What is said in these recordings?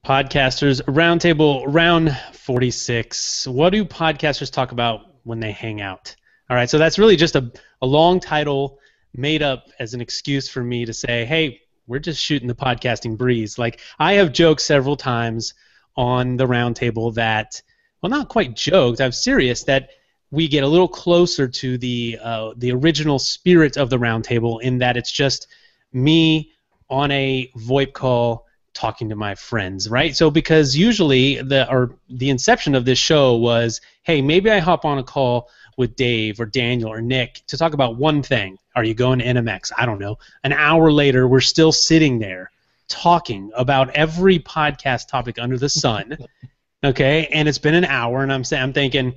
Podcasters Roundtable, round 46. What do podcasters talk about when they hang out? All right, so that's really just a long title made up as an excuse for me to say, hey, we're just shooting the podcasting breeze. Like, I have joked several times on the Roundtable that, well, not quite joked, I'm serious, that we get a little closer to the original spirit of the Roundtable in that it's just me on a VoIP call talking to my friends, right? So because usually the inception of this show was, hey, maybe I hop on a call with Dave or Daniel or Nick to talk about one thing. Are you going to NMX? I don't know. An hour later, we're still sitting there talking about every podcast topic under the sun, okay? And it's been an hour, and I'm thinking,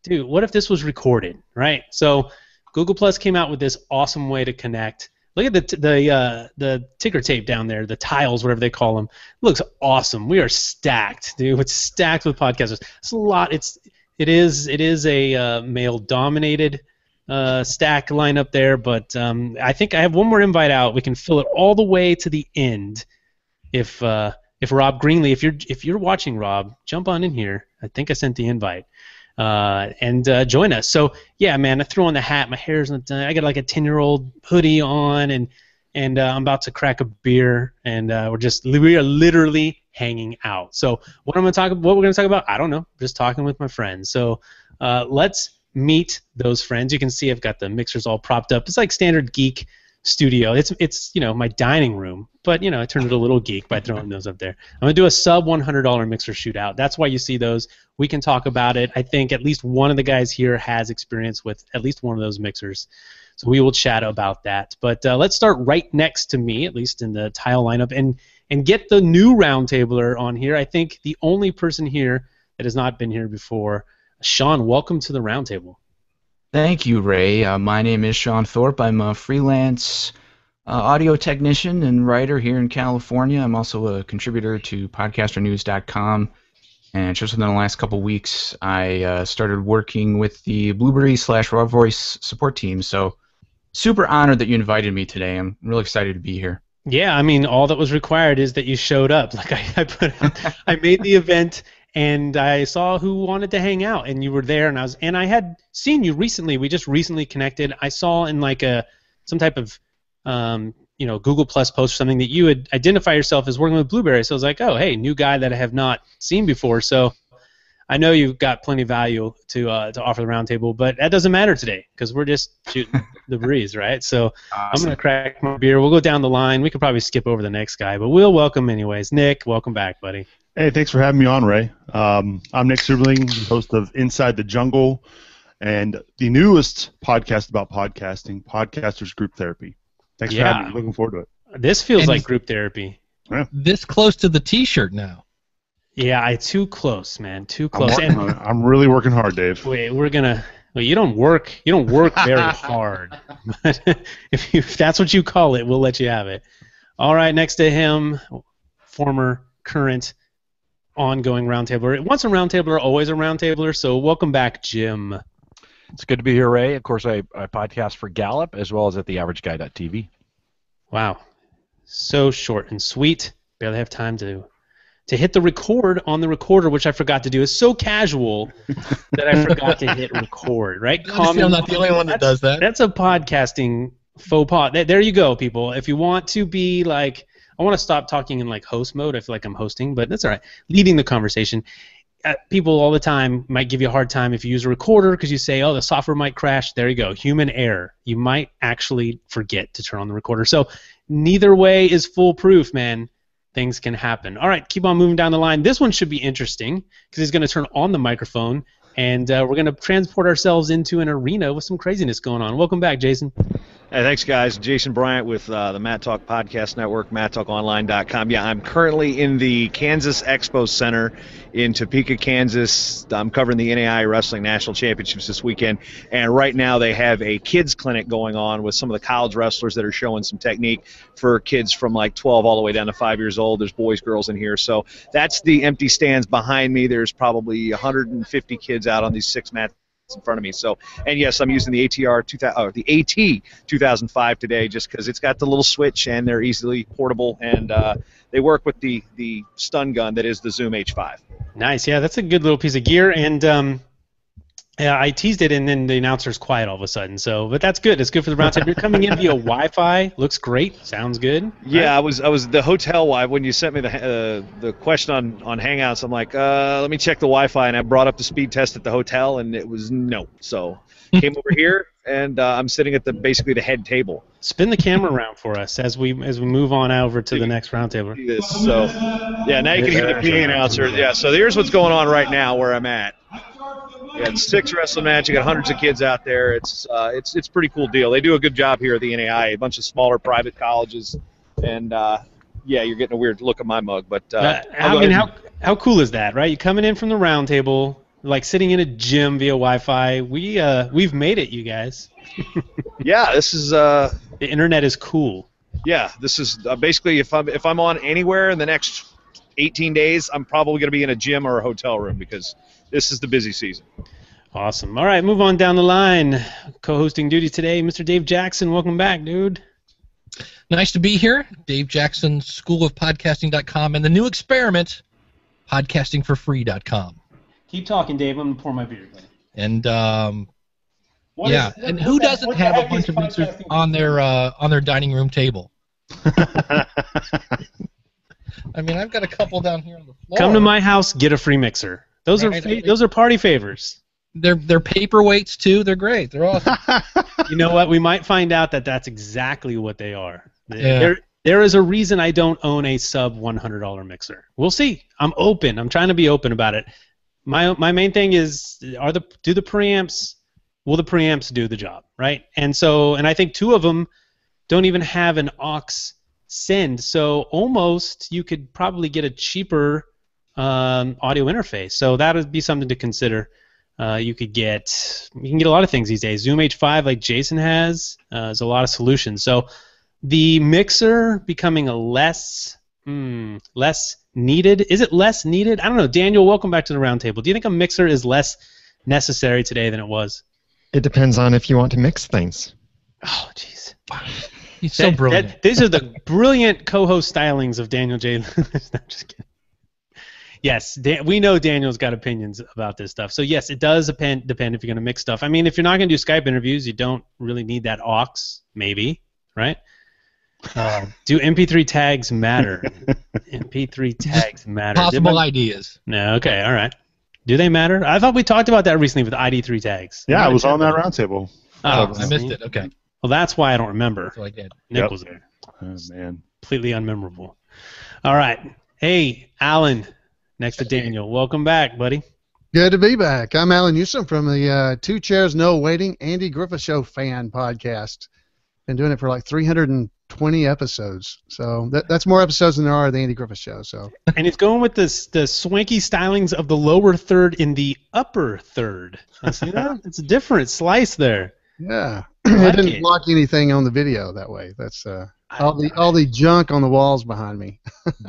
dude, what if this was recorded, right? So Google Plus came out with this awesome way to connect. Look at the ticker tape down there, the tiles, whatever they call them. It looks awesome. We are stacked, dude. It's stacked with podcasters. It's a lot. It is a male-dominated stack lineup there, but I think I have one more invite out. We can fill it all the way to the end. If Rob Greenlee, if you're watching, Rob, jump on in here. I think I sent the invite. And join us. So yeah, man, I threw on the hat. My hair's not done. I got like a 10-year-old hoodie on, and I'm about to crack a beer, and we are literally hanging out. So what we're gonna talk about, I don't know. Just talking with my friends. So let's meet those friends. You can see I've got the mixers all propped up. It's like standard geek studio. It's my dining room, but I turned it a little geek by throwing those up there. I'm gonna do a sub $100 mixer shootout. That's why you see those. We can talk about it. I think at least one of the guys here has experience with at least one of those mixers, so we will chat about that. But let's start right next to me, at least in the tile lineup, and get the new roundtabler on here. I think the only person here that has not been here before. Sean, welcome to the roundtable. Thank you, Ray. My name is Sean Thorpe. I'm a freelance audio technician and writer here in California. I'm also a contributor to podcasternews.com. And just within the last couple weeks, I started working with the Blueberry/Raw Voice support team. So super honored that you invited me today. I'm really excited to be here. Yeah, I mean, all that was required is that you showed up. Like I made the event, and I saw who wanted to hang out, and you were there, and I had seen you recently. We just recently connected. I saw in like some type of Google Plus post or something that you would identify yourself as working with Blueberry. So I was like, oh, hey, new guy that I have not seen before. So I know you've got plenty of value to offer the roundtable, but that doesn't matter today because we're just shooting the breeze, right? So awesome. I'm going to crack my beer. We'll go down the line. We could probably skip over the next guy, but we'll welcome anyways. Nick, welcome back, buddy. Hey, thanks for having me on, Ray. I'm Nick Serberling, host of Inside the Jungle and the newest podcast about podcasting, Podcasters Group Therapy. Thanks for having me. Looking forward to it. This feels like group therapy. Yeah. This close to the T-shirt now. Yeah, too close, man. Too close. I'm really working hard, Dave. Wait, well, you don't work very hard. But if that's what you call it, we'll let you have it. All right, next to him, former, current, ongoing roundtabler. Once a roundtabler, always a roundtabler. So welcome back, Jim. It's good to be here, Ray. Of course, I podcast for Gallup as well as at theaverageguy.tv. Wow. So short and sweet. Barely have time to hit the record on the recorder, which I forgot to do. It's so casual that I forgot to hit record, right? I'm not the only one that does that. That's a podcasting faux pas. There you go, people. If you want to be like, I want to stop talking in like host mode. I feel like I'm hosting, but that's all right. Leading the conversation. People all the time might give you a hard time if you use a recorder because you say, oh, the software might crash. There you go. Human error. You might actually forget to turn on the recorder. So neither way is foolproof, man. Things can happen. All right, keep on moving down the line. This one should be interesting because he's going to turn on the microphone, and we're going to transport ourselves into an arena with some craziness going on. Welcome back, Jason. Hey, thanks, guys. Jason Bryant with the Matt Talk Podcast Network, MattTalkOnline.com. Yeah, I'm currently in the Kansas Expo Center in Topeka, Kansas. I'm covering the NAI Wrestling National Championships this weekend, and right now they have a kids clinic going on with some of the college wrestlers that are showing some technique for kids from like 12 all the way down to 5 years old. There's boys, girls in here. So that's the empty stands behind me. There's probably 150 kids out on these 6 mats in front of me. So, and yes, I'm using the AT 2005 today, just because it's got the little switch and they're easily portable, and they work with the stun gun that is the Zoom H5. Nice. Yeah, that's a good little piece of gear. And yeah, I teased it, and then the announcer's quiet all of a sudden. So, but that's good. It's good for the roundtable. You're coming in via Wi-Fi. Looks great. Sounds good. Yeah, right? I was the hotel when you sent me the question on Hangouts. I'm like, let me check the Wi-Fi, and I brought up the speed test at the hotel, and it was no. So, came over here, and I'm sitting at basically the head table. Spin the camera around for us as we move on over to the next roundtable. So, yeah, now you can hear the PA announcer. Yeah, so here's what's going on right now where I'm at. Yeah, it's 6 wrestling match. You got hundreds of kids out there. It's a pretty cool deal. They do a good job here at the NAI. A bunch of smaller private colleges, and yeah, you're getting a weird look at my mug. But I mean, how cool is that, right? You coming in from the roundtable, like sitting in a gym via Wi-Fi. We've made it, you guys. Yeah, this is the internet is cool. Yeah, this is basically if I'm on anywhere in the next 18 days, I'm probably going to be in a gym or a hotel room because this is the busy season. Awesome. All right, move on down the line. Co-hosting duties today, Mr. Dave Jackson. Welcome back, dude. Nice to be here. Dave Jackson, schoolofpodcasting.com, and the new experiment, podcastingforfree.com. Keep talking, Dave. I'm going to pour my beer. Buddy. And yeah, and who doesn't have a bunch of mixers on their dining room table? I mean, I've got a couple down here on the floor. Come to my house, get a free mixer. Those are party favors. They're paperweights too. They're great. They're awesome. You know what? We might find out that that's exactly what they are. Yeah. There is a reason I don't own a sub $100 mixer. We'll see. I'm open. I'm trying to be open about it. My main thing is will the preamps do the job, right? And I think 2 of them don't even have an aux send, so almost you could probably get a cheaper audio interface. So that would be something to consider. You can get a lot of things these days. Zoom H5, like Jason has, there's a lot of solutions. So the mixer becoming a less needed. Is it less needed? I don't know. Daniel, welcome back to the roundtable. Do you think a mixer is less necessary today than it was? It depends on if you want to mix things. Oh, jeez. He's so brilliant. These are the brilliant co-host stylings of Daniel J. Lewis. No, I'm just kidding. Yes, we know Daniel's got opinions about this stuff. So, yes, it does depend if you're going to mix stuff. I mean, if you're not going to do Skype interviews, you don't really need that aux, maybe, right? Do MP3 tags matter? MP3 tags matter. Possible ideas. No, okay, all right. Do they matter? I thought we talked about that recently with ID3 tags. Yeah, I was on that roundtable. Oh, I missed it. Okay. Well, that's why I don't remember. So I did. Nick was there. Oh, man. Completely unmemorable. All right. Hey, Alan, next to Daniel. Welcome back, buddy. Good to be back. I'm Alan Newsom from the Two Chairs No Waiting Andy Griffith Show fan podcast. Been doing it for like 320 episodes. So that's more episodes than there are of the Andy Griffith Show. So. And it's going with the swanky stylings of the lower third in the upper third. See that? It's a different slice there. Yeah. I didn't block anything on the video that way. That's all the junk on the walls behind me.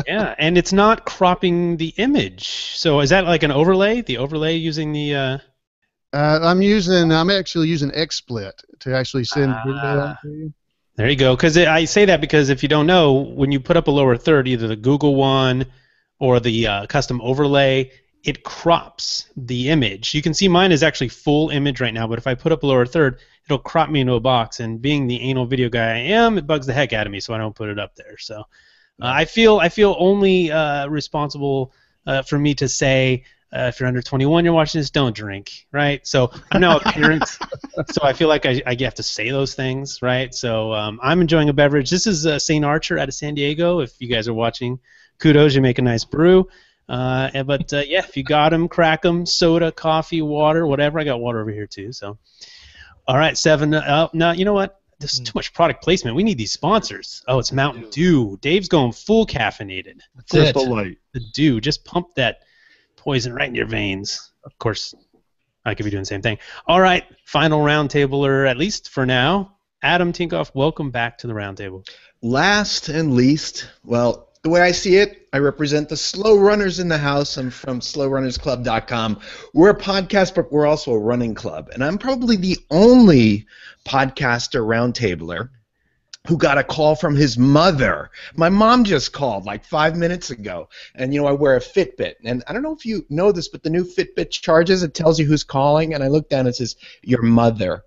Yeah, and it's not cropping the image. So is that like an overlay? The overlay using the I'm actually using XSplit to actually send video out to you. There you go. Because I say that because if you don't know, when you put up a lower third, either the Google one or the custom overlay, it crops the image. You can see mine is actually full image right now, but if I put up a lower third, it'll crop me into a box. And being the anal video guy I am, it bugs the heck out of me, so I don't put it up there. So I feel only responsible for me to say, if you're under 21, you're watching this, don't drink, right? So I'm now a parent, so I feel like I have to say those things, right? So I'm enjoying a beverage. This is St. Archer out of San Diego. If you guys are watching, kudos, you make a nice brew. Yeah, if you got them, crack them, soda, coffee, water, whatever. I got water over here too. So, all right, 7. No, you know what? This is too much product placement. We need these sponsors. Oh, it's Mountain Dew. Dave's going full caffeinated. Crystal Light. The Dew. Just pump that poison right in your veins. Of course, I could be doing the same thing. All right, final roundtabler, at least for now. Adam Tinkoff, welcome back to the roundtable. Last and least, well, the way I see it, I represent the slow runners in the house. I'm from slowrunnersclub.com. We're a podcast, but we're also a running club. And I'm probably the only podcaster roundtabler who got a call from his mother. My mom just called like 5 minutes ago, and I wear a Fitbit, and I don't know if you know this, but the new Fitbit charges, it tells you who's calling, and I look down and it says, your mother.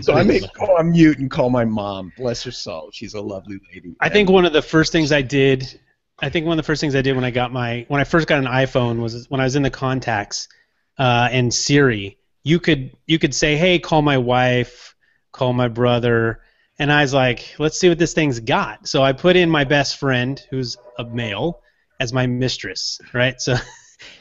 So I may go on mute and call my mom. Bless her soul. She's a lovely lady. I think one of the first things I did when I first got an iPhone was when I was in the contacts and Siri, you could say, hey, call my wife, call my brother. And I was like, let's see what this thing's got. So I put in my best friend, who's a male, as my mistress, right? So,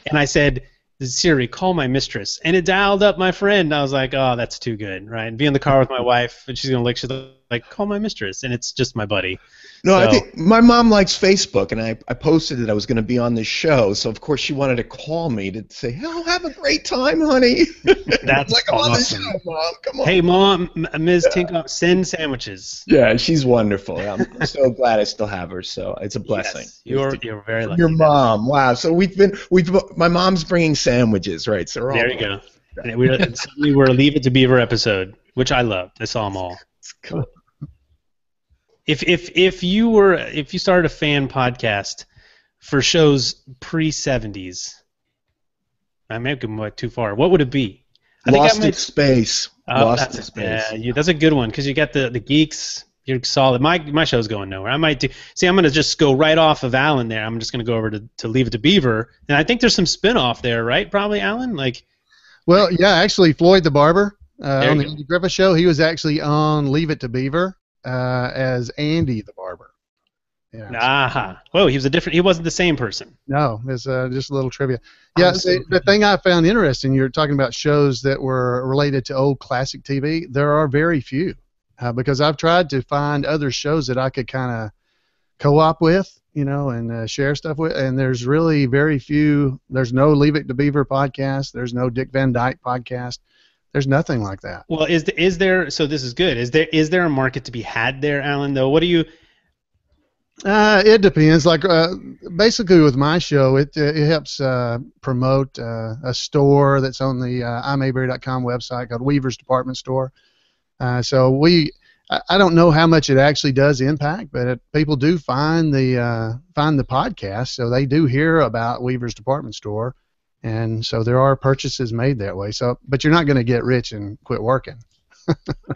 and I said, Siri, call my mistress. And it dialed up my friend. I was like, oh, that's too good, right? And be in the car with my wife, and she's she's like, call my mistress. And it's just my buddy. No, I think my mom likes Facebook, and I posted that I was going to be on this show, so of course she wanted to call me to say, "Oh, have a great time, honey." That's like, awesome. I'm on the show, Mom. Come on. Hey, Mom, Ms. Tinkoff, send sandwiches. Yeah, she's wonderful. I'm so glad I still have her. So it's a blessing. Yes, you're very lucky. Your mom, wow. So my mom's bringing sandwiches, right? So there you go. And we're a Leave It to Beaver episode, which I loved. I saw them all. It's cool. If you started a fan podcast for shows pre-70s, I may have gone too far. What would it be? Lost in Space. Lost in Space. Yeah, that's a good one because you got the geeks. You're solid. My show's going nowhere. I might do. See, I'm gonna just go right off of Alan there. I'm just gonna go over to Leave It to Beaver, and I think there's some spin-off there, right? Probably Alan. Well, yeah, actually, Floyd the Barber on the Andy Griffith Show. He was actually on Leave It to Beaver. As Andy the Barber. Yeah. Aha. Whoa, he was he wasn't the same person. No, it's just a little trivia. Yeah, the thing I found interesting, you're talking about shows that were related to old classic TV. There are very few because I've tried to find other shows that I could kind of co-op with, and share stuff with, and there's really very few. There's no Leave It to Beaver podcast. There's no Dick Van Dyke podcast. There's nothing like that. Well, is there? So this is good. Is there a market to be had there, Alan? Though, what do you? It depends. Like basically with my show, it helps promote a store that's on the imaberry.com website called Weaver's Department Store. So I don't know how much it actually does impact, but people do find the podcast, so they do hear about Weaver's Department Store. And so there are purchases made that way. So, but you're not going to get rich and quit working.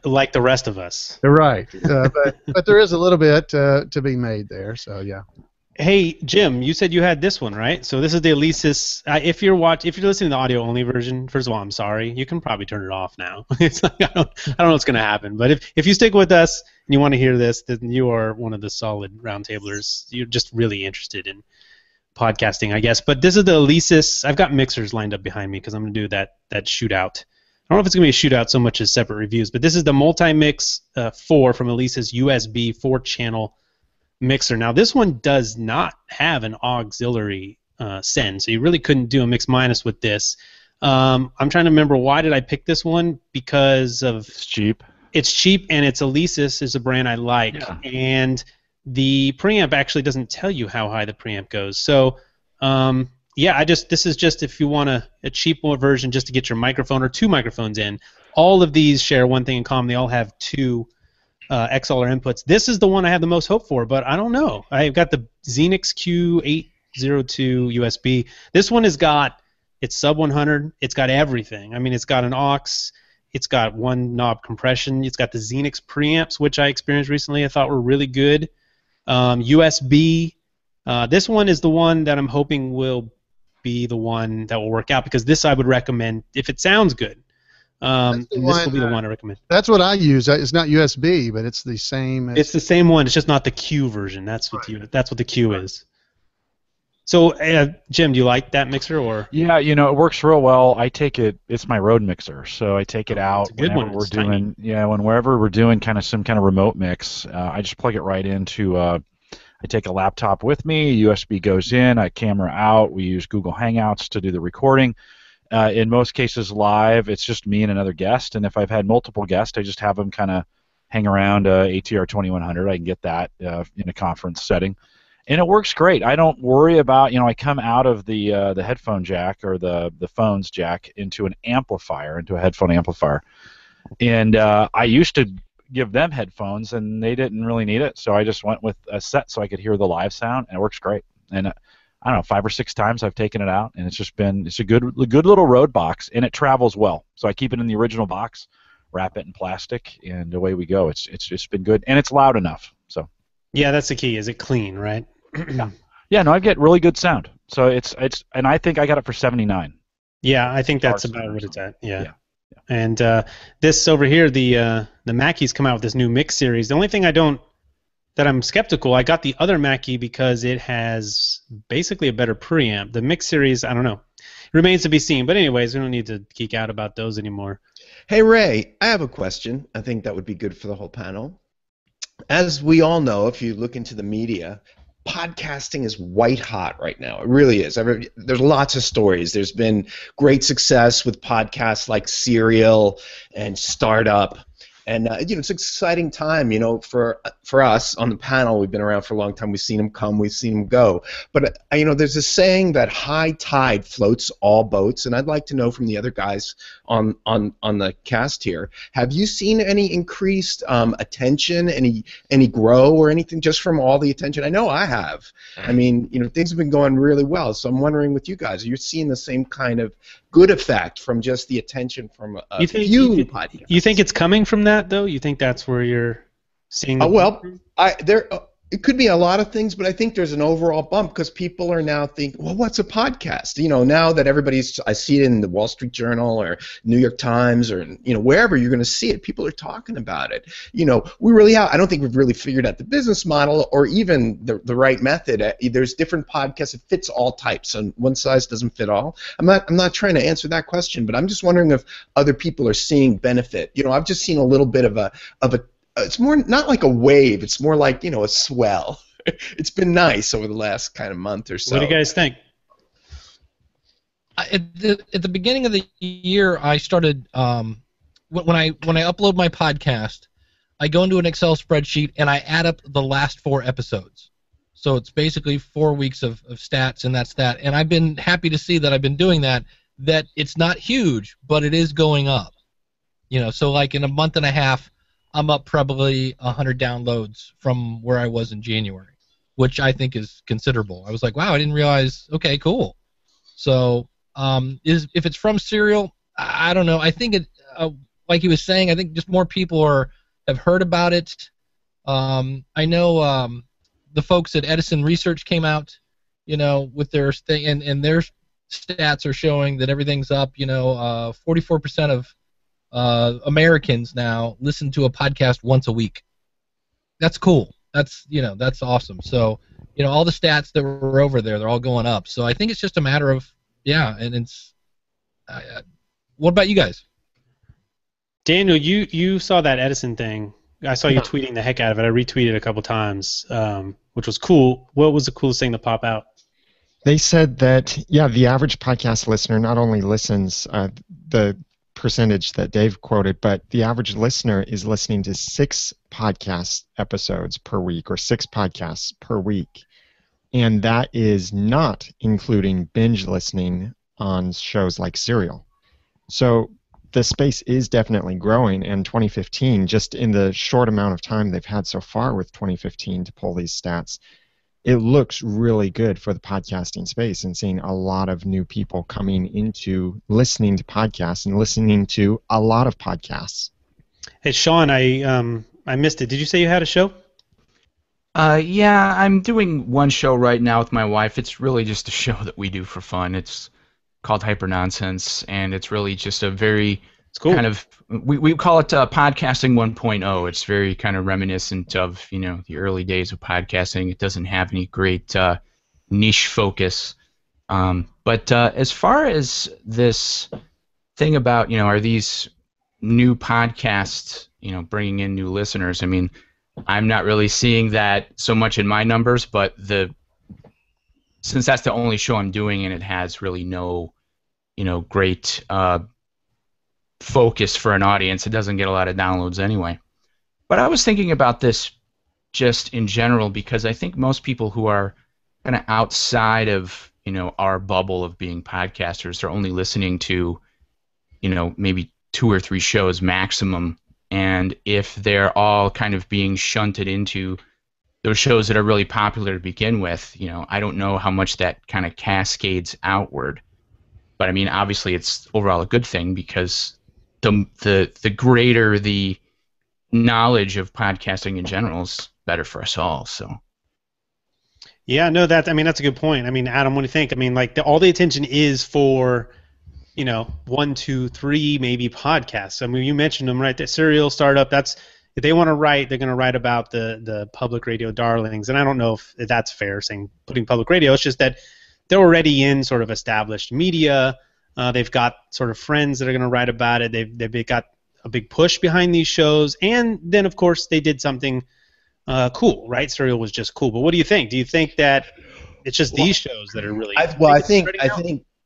Like the rest of us. Right. But there is a little bit to be made there. So yeah. Hey Jim, you said you had this one, right? So this is the Alesis. If you're listening to the audio only version, first of all, I'm sorry. You can probably turn it off now. It's like, I don't know what's going to happen. But if you stick with us and you want to hear this, then you are one of the solid roundtablers. You're just really interested in podcasting, I guess. But this is the Alesis. I've got mixers lined up behind me because I'm going to do that shootout. I don't know if it's going to be a shootout so much as separate reviews, but this is the Multi-Mix 4 from Alesis USB 4-channel mixer. Now, this one does not have an auxiliary send, so you really couldn't do a mix minus with this. I'm trying to remember, why did I pick this one? Because of... It's cheap. It's cheap, and it's Alesis is a brand I like. Yeah. And the preamp actually doesn't tell you how high the preamp goes. So, yeah, this is just if you want a cheap version just to get your microphone or two microphones in. All of these share one thing in common. They all have two XLR inputs. This is the one I have the most hope for, but I don't know. I've got the Xenix Q802 USB. This one it's sub 100. It's got everything. I mean, it's got an aux. It's got one knob compression. It's got the Xenix preamps, which I experienced recently. I thought were really good. USB. This one is the one that I'm hoping will be the one that will work out, because this I would recommend if it sounds good. This will be the one I recommend. That's what I use. It's not USB, but it's the same. It's the same one. It's just not the Q version. That's what that's what the Q is. So, Jim, do you like that mixer or? Yeah, it works real well. I take it. It's my road mixer, so I take it out whenever we're doing. Yeah, wherever we're doing some kind of remote mix, I just plug it right into. I take a laptop with me. USB goes in. I camera out. We use Google Hangouts to do the recording. In most cases, live. It's just me and another guest. And if I've had multiple guests, I just have them kind of hang around ATR 2100. I can get that in a conference setting. And it works great. I don't worry about, I come out of the headphone jack or the phone's jack into an amplifier, into a headphone amplifier. And I used to give them headphones, and they didn't really need it, so I just went with a set so I could hear the live sound, and it works great. And I don't know, 5 or 6 times I've taken it out, and it's a good little road box, and it travels well. So I keep it in the original box, wrap it in plastic, and away we go. It's been good, and it's loud enough. So yeah, that's the key. Is it clean, right? Yeah, no, I get really good sound. So it's and I think I got it for $79. Yeah, I think that's about what it's at. Yeah. And this over here, the Mackey's come out with this new mix series. The only thing that I'm skeptical, I got the other Mackie because it has basically a better preamp. The mix series, I don't know. It remains to be seen. But anyways, we don't need to geek out about those anymore. Hey, Ray, I have a question. I think that would be good for the whole panel. As we all know, if you look into the media, podcasting is white hot right now. It really is. There's lots of stories. There's been great success with podcasts like Serial and Startup. And it's an exciting time, for us on the panel. We've been around for a long time. We've seen them come, we've seen them go. But there's a saying that high tide floats all boats, and I'd like to know from the other guys on the cast here: have you seen any increased attention, any grow or anything just from all the attention? I know I have. I mean, things have been going really well. So I'm wondering with you guys, are you seeing the same kind of good effect from just the attention from a few podcasts? You think it's coming from that, though? You think that's where you're seeing it could be a lot of things, but I think there's an overall bump because people are now thinking, well, what's a podcast? Now that I see it in the Wall Street Journal or New York Times or wherever you're going to see it, people are talking about it. I don't think we've really figured out the business model or even the right method. There's different podcasts. It fits all types, and one size doesn't fit all. I'm not trying to answer that question, but I'm just wondering if other people are seeing benefit. I've just seen a little bit of a it's more not like a wave. It's more like a swell. It's been nice over the last kind of month or so. What do you guys think? At the beginning of the year, I started when I upload my podcast, I go into an Excel spreadsheet and I add up the last 4 episodes. So it's basically 4 weeks of stats, and that's that. And I've been happy to see that I've been doing that. That it's not huge, but it is going up. So like in a month and a half, I'm up probably 100 downloads from where I was in January, which I think is considerable. I was like, wow, I didn't realize. Okay, cool. So if it's from Serial, I don't know. I think it, like he was saying, I think just more people have heard about it. I know the folks at Edison Research came out, with their thing, and their stats are showing that everything's up. 44% of Americans now listen to a podcast once a week. That's cool. That's awesome. So all the stats that were over there, they're all going up. So I think it's just a matter of and it's. What about you guys? Daniel, you saw that Edison thing. I saw you tweeting the heck out of it. I retweeted a couple times, which was cool. What was the coolest thing to pop out? They said that the average podcast listener not only listens the percentage that Dave quoted, but the average listener is listening to 6 podcast episodes per week or 6 podcasts per week. And that is not including binge listening on shows like Serial. So the space is definitely growing, and 2015, just in the short amount of time they've had so far with 2015 to pull these stats, it looks really good for the podcasting space, and seeing a lot of new people coming into listening to podcasts and listening to a lot of podcasts. Hey, Sean, I missed it. Did you say you had a show? Yeah, I'm doing one show right now with my wife. It's really just a show that we do for fun. It's called Hyper Nonsense, and it's really just a very kind of, we call it podcasting 1.0. It's very kind of reminiscent of the early days of podcasting. It doesn't have any great niche focus, but as far as this thing about are these new podcasts bringing in new listeners, I mean, I'm not really seeing that so much in my numbers, but since that's the only show I'm doing and it has really no great focus for an audience, it doesn't get a lot of downloads anyway. But I was thinking about this just in general because I think most people who are kind of outside of, our bubble of being podcasters. They're only listening to, maybe 2 or 3 shows maximum. And if they're all kind of being shunted into those shows that are really popular to begin with, I don't know how much that kind of cascades outward. But I mean, obviously, it's overall a good thing because the greater the knowledge of podcasting in general is better for us all. So. Yeah, no, that's a good point. I mean, Adam, what do you think? I mean, like all the attention is for, 1, 2, 3 maybe podcasts. I mean, you mentioned them, right? The Serial Startup. That's if they want to write, they're going to write about the public radio darlings. And I don't know if that's fair saying putting public radio. It's just that they're already in sort of established media. They've got sort of friends that are going to write about it. They've got a big push behind these shows, and then of course they did something cool, right? Serial was just cool. But what do you think? Do you think that it's just these shows that are really?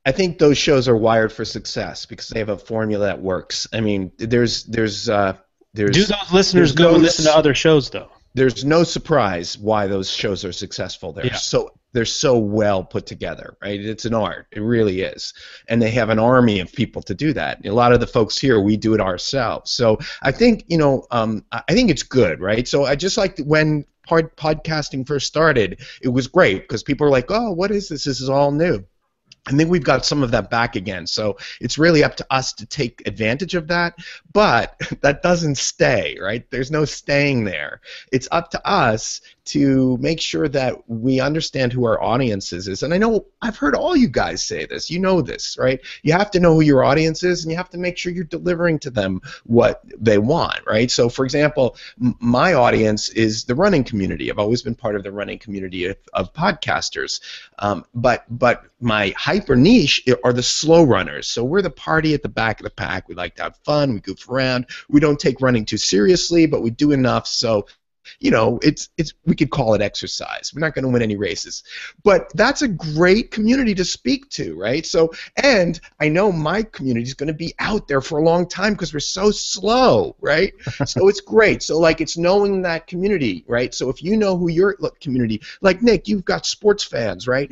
I think those shows are wired for success because they have a formula that works. I mean, there's do those listeners go and listen to other shows though? There's no surprise why those shows are successful. They're so well put together, right? It's an art. It really is. And they have an army of people to do that. A lot of the folks here, we do it ourselves. So I think, I think it's good, right? So I just like when podcasting first started, it was great because people were like, oh, what is this? This is all new. I think we've got some of that back again. So it's really up to us to take advantage of that. But that doesn't stay, right? There's no staying there. It's up to us to make sure that we understand who our audience is. And I know I've heard all you guys say this. You know this, right? You have to know who your audience is, and you have to make sure you're delivering to them what they want, right? So, for example, my audience is the running community. I've always been part of the running community of podcasters. But my hyper niche are the slow runners. So we're the party at the back of the pack. We like to have fun. We goof around. We don't take running too seriously, but we do enough so it's we could call it exercise. We're not going to win any races, but that's a great community to speak to, right? So, and I know my community is going to be out there for a long time because we're so slow, right? So it's great. So like it's knowing that community, right? So if you know who your community, like Nick, you've got sports fans, right?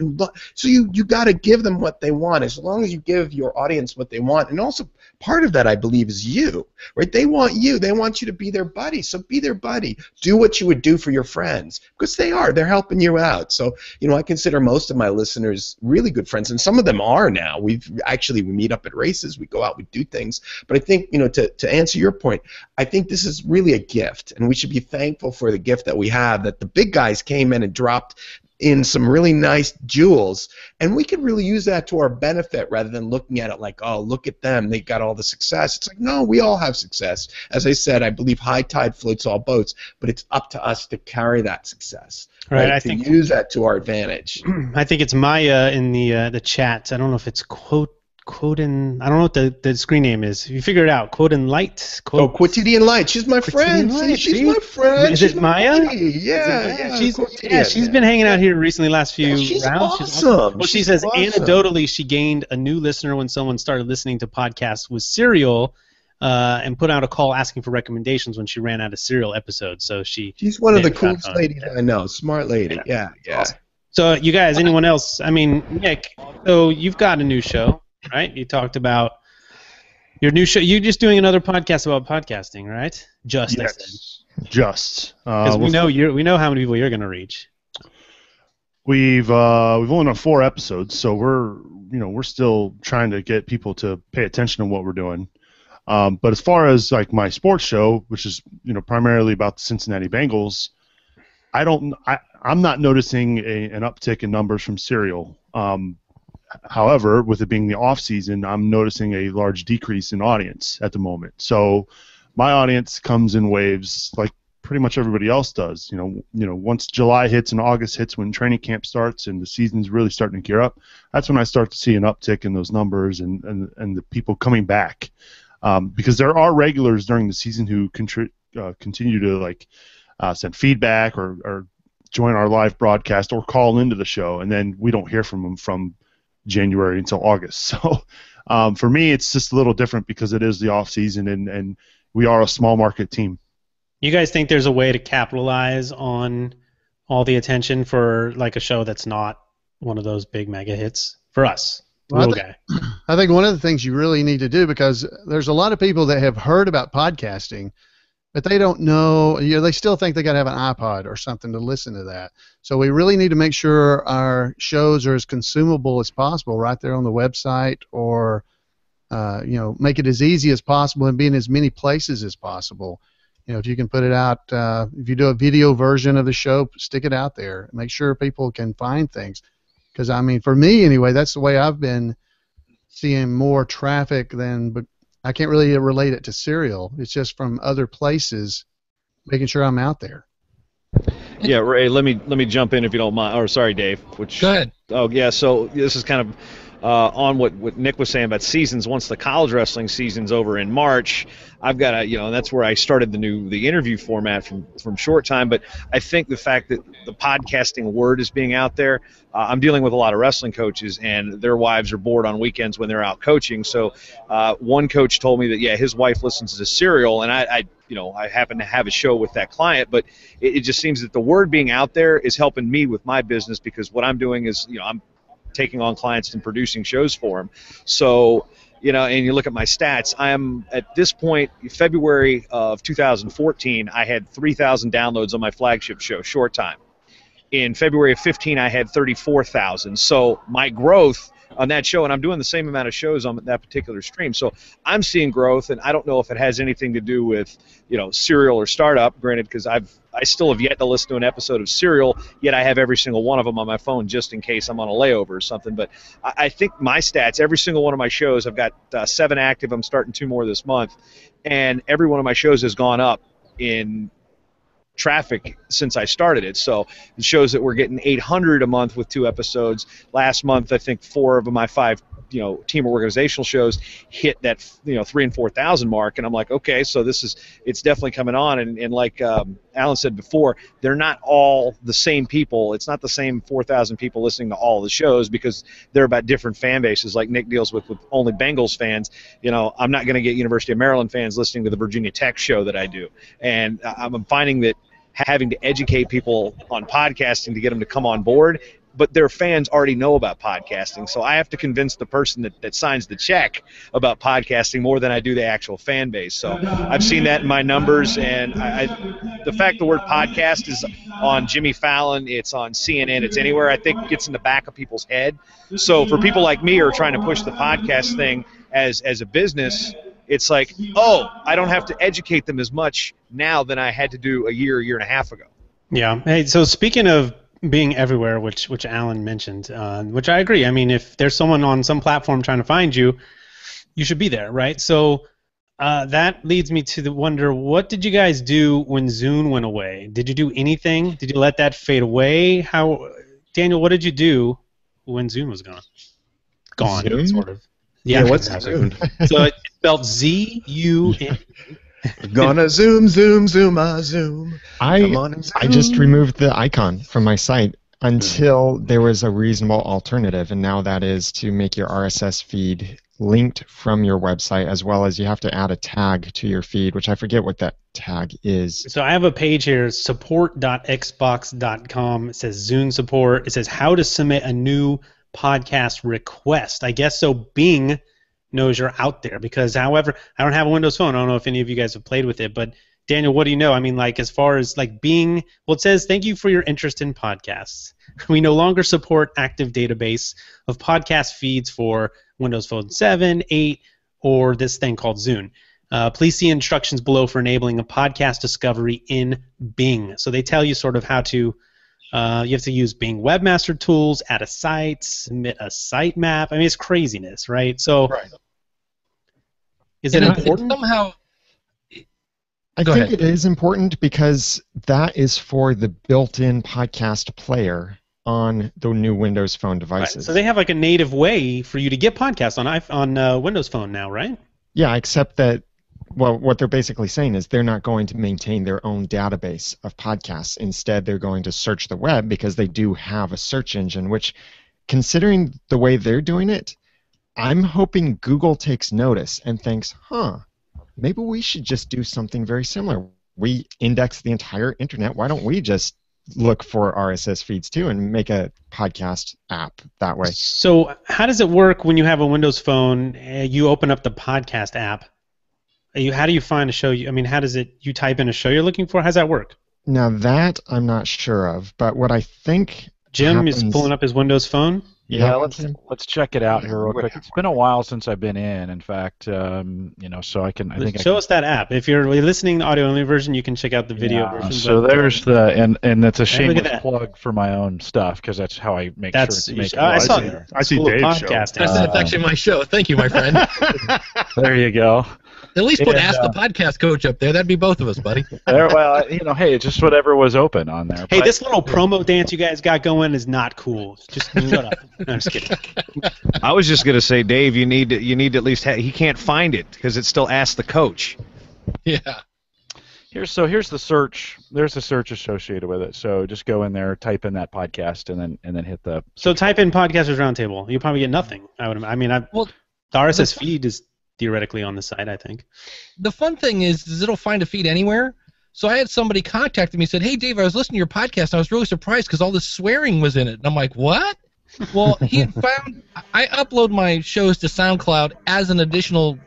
So you got to give them what they want. As long as you give your audience what they want, and also part of that I believe is you, right? They want you. They want you to be their buddy. So be their buddy. Do what you would do for your friends because they're helping you out. So I consider most of my listeners really good friends, and some of them are now. We meet up at races, we go out, we do things. But I think to answer your point, I think this is really a gift, and we should be thankful for the gift that we have, that the big guys came in and dropped in some really nice jewels, and we could really use that to our benefit rather than looking at it like, oh, look at them, they got all the success. It's like, no, we all have success. As I said, I believe high tide floats all boats, but it's up to us to carry that success. Right, I think use that to our advantage. I think it's Maya in the chat. I don't know if it's Quotin. I don't know what the screen name is. You figure it out. Quotin Light. Quotidian Light. She's my friend. She's my friend. Is it Maya? Yeah. She's been hanging out here recently, last few rounds. She's awesome. Well, she says anecdotally she gained a new listener when someone started listening to podcasts with Serial, and put out a call asking for recommendations when she ran out of Serial episodes. So she's one of the coolest ladies I know. Smart lady. Yeah. Awesome. So you guys, anyone else? I mean, Nick. So you've got a new show. Right, you talked about your new show. You're just doing another podcast about podcasting, right? Just. Because we know how many people you're going to reach. We've only done 4 episodes, so we're still trying to get people to pay attention to what we're doing. But as far as like my sports show, which is primarily about the Cincinnati Bengals, I'm not noticing an uptick in numbers from Serial. However, with it being the off season, I'm noticing a large decrease in audience at the moment. So my audience comes in waves like pretty much everybody else does. Once July hits and August hits, when training camp starts and the season's really starting to gear up, that's when I start to see an uptick in those numbers and the people coming back. Because there are regulars during the season who continue to send feedback or join our live broadcast or call into the show, and then we don't hear from them from January until August. So for me, it's just a little different because it is the off season and we are a small market team. You guys think there's a way to capitalize on all the attention for like a show that's not one of those big mega hits for us, little guy. I think one of the things you really need to do, because there's a lot of people that have heard about podcasting, but they don't know, they still think they got to have an iPod or something to listen to that. So we really need to make sure our shows are as consumable as possible right there on the website, or make it as easy as possible and be in as many places as possible. If you can put it out, if you do a video version of the show, stick it out there. Make sure people can find things. Because, I mean, for me anyway, that's the way I've been seeing more traffic than, but I can't really relate it to Serial. It's just from other places, making sure I'm out there. Yeah, Ray, let me jump in if you don't mind. Or sorry, Dave. Go ahead. Oh, yeah, so this is kind of on what Nick was saying about seasons. Once the college wrestling season's over in March, I've got to, and that's where I started the interview format from Short Time. But I think the fact that the podcasting word is being out there, I'm dealing with a lot of wrestling coaches, and their wives are bored on weekends when they're out coaching. So one coach told me that, yeah, his wife listens to Serial, and I happen to have a show with that client, but it just seems that the word being out there is helping me with my business, because what I'm doing is, I'm taking on clients and producing shows for them. So, and you look at my stats, I am at this point, February of 2014, I had 3,000 downloads on my flagship show, Short Time. In February of 15, I had 34,000. So my growth on that show, and I'm doing the same amount of shows on that particular stream. So I'm seeing growth, and I don't know if it has anything to do with, Serial or Startup, granted, because I still have yet to listen to an episode of Serial, yet I have every single one of them on my phone just in case I'm on a layover or something. But I think my stats, every single one of my shows, I've got 7 active. I'm starting 2 more this month, and every one of my shows has gone up in traffic since I started it. So it shows that we're getting 800 a month with 2 episodes. Last month, I think 4 of my 5 team organizational shows hit that 3,000 and 4,000 mark, and I'm like, okay, so it's definitely coming on. And like Alan said before, they're not all the same people. It's not the same 4,000 people listening to all the shows, because they're about different fan bases. Like Nick deals with only Bengals fans. I'm not going to get University of Maryland fans listening to the Virginia Tech show that I do, and I'm finding that having to educate people on podcasting to get them to come on board, but their fans already know about podcasting. So I have to convince the person that signs the check about podcasting more than I do the actual fan base. So I've seen that in my numbers, and the fact the word podcast is on Jimmy Fallon, it's on CNN, it's anywhere, I think gets in the back of people's head. So for people like me who are trying to push the podcast thing as a business, it's like, oh, I don't have to educate them as much now than I had to do a year and a half ago. Yeah. Hey, so speaking of being everywhere, which Alan mentioned, which I agree. I mean, if there's someone on some platform trying to find you, you should be there, right? So that leads me to wonder, what did you guys do when Zune went away? Did you do anything? Did you let that fade away? Daniel, what did you do when Zune was gone? Zune? Sort of. Yeah, what's Zune? So it's spelled Z-U-N. Gonna zoom, zoom, zoom. I just removed the icon from my site until there was a reasonable alternative, and now that is to make your RSS feed linked from your website, as well as you have to add a tag to your feed, which I forget what that tag is. So I have a page here, support.xbox.com. It says Zune support. It says how to submit a new podcast request. I guess so Bing knows you're out there, because however, I don't have a Windows phone. I don't know if any of you guys have played with it, but Daniel, what do you know? I mean, like, as far as like Bing, well, it says thank you for your interest in podcasts. We no longer support active database of podcast feeds for Windows Phone 7, 8, or this thing called Zune. Please see instructions below for enabling a podcast discovery in Bing. So they tell you sort of how to you have to use Bing Webmaster Tools, add a site, submit a site map. I mean, it's craziness, right? So, is it important? Somehow, I think it is important, because that is for the built-in podcast player on the new Windows Phone devices. Right. So they have like a native way for you to get podcasts on Windows Phone now, right? Yeah, except that, well, what they're basically saying is they're not going to maintain their own database of podcasts. Instead, they're going to search the web, because they do have a search engine, which, considering the way they're doing it, I'm hoping Google takes notice and thinks, maybe we should just do something very similar. We index the entire internet. Why don't we just look for RSS feeds too and make a podcast app that way. So how does it work when you have a Windows phone? You open up the podcast app. How do you find a show? How does it? You type in a show you're looking for. How's that work? Now that I'm not sure of, but what I think Jim is pulling up his Windows phone. Yeah, let's check it out here real quick. It's been a while since I've been in. In fact, so I can. Show us that app. If you're listening to the audio only version, you can check out the video version. So there's and that's a shameless plug for my own stuff because that's how I make sure to make it. I see Dave's show. That's actually my show. Thank you, my friend. There you go. At least put Ask the Podcast Coach up there. That'd be both of us, buddy. Well, hey, it's just whatever was open on there. Hey, this little promo dance you guys got going is not cool. Just shut up. No, I'm just kidding. I was just gonna say, Dave, you need to at least he can't find it because it's still Ask the Coach. Yeah. Here's the search. There's a search associated with it. So just go in there, type in that podcast, and then hit the. So type in Podcasters Roundtable. You probably get nothing. The RSS feed is theoretically on the site, I think. The fun thing is it'll find a feed anywhere. So I had somebody contact me and said, "Hey, Dave, I was listening to your podcast, and I was really surprised because all this swearing was in it." And I'm like, "What?" Well, he had found I upload my shows to SoundCloud as an additional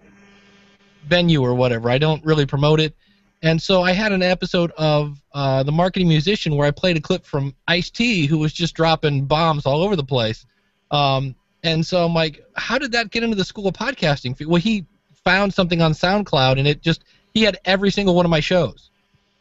venue or whatever. I don't really promote it. And so I had an episode of The Marketing Musician where I played a clip from Ice-T, who was just dropping bombs all over the place. And so I'm like, how did that get into the School of Podcasting? Well, he found something on SoundCloud, and he had every single one of my shows.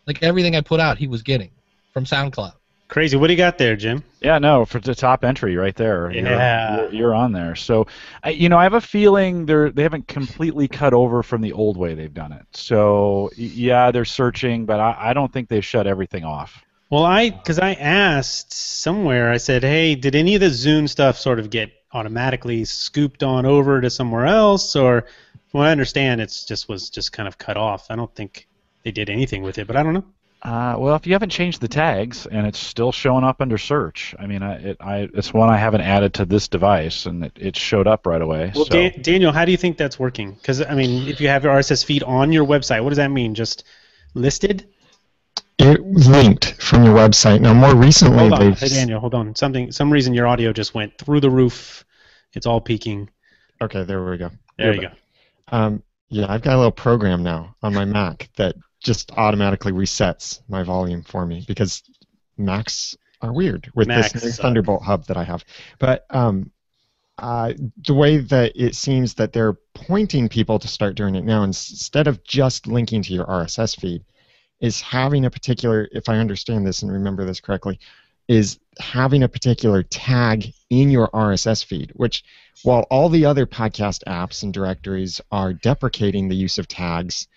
Like everything I put out, he was getting from SoundCloud. Crazy. What do you got there, Jim? Yeah, no, for the top entry right there. Yeah. You're on there. So, I have a feeling they haven't completely cut over from the old way they've done it. So, yeah, they're searching, but I don't think they've shut everything off. Well, because I asked somewhere, I said, hey, did any of the Zune stuff sort of get automatically scooped on over to somewhere else? Or, from what I understand, was just kind of cut off. I don't think they did anything with it, but I don't know. Well, if you haven't changed the tags and it's still showing up under search, it's one I haven't added to this device, and it showed up right away. Well, so. Daniel, how do you think that's working? Because, if you have your RSS feed on your website, what does that mean? Just listed? It linked from your website. Now, more recently, hold on. Hey, Daniel, hold on. Some reason your audio just went through the roof. It's all peaking. Okay, there we go. There you go. Yeah, I've got a little program now on my Mac that just automatically resets my volume for me because Macs are weird with this new Thunderbolt hub that I have. But the way that it seems that they're pointing people to start doing it now, instead of just linking to your RSS feed, is having a particular, if I understand this and remember this correctly, is having a particular tag in your RSS feed, which while all the other podcast apps and directories are deprecating the use of tags,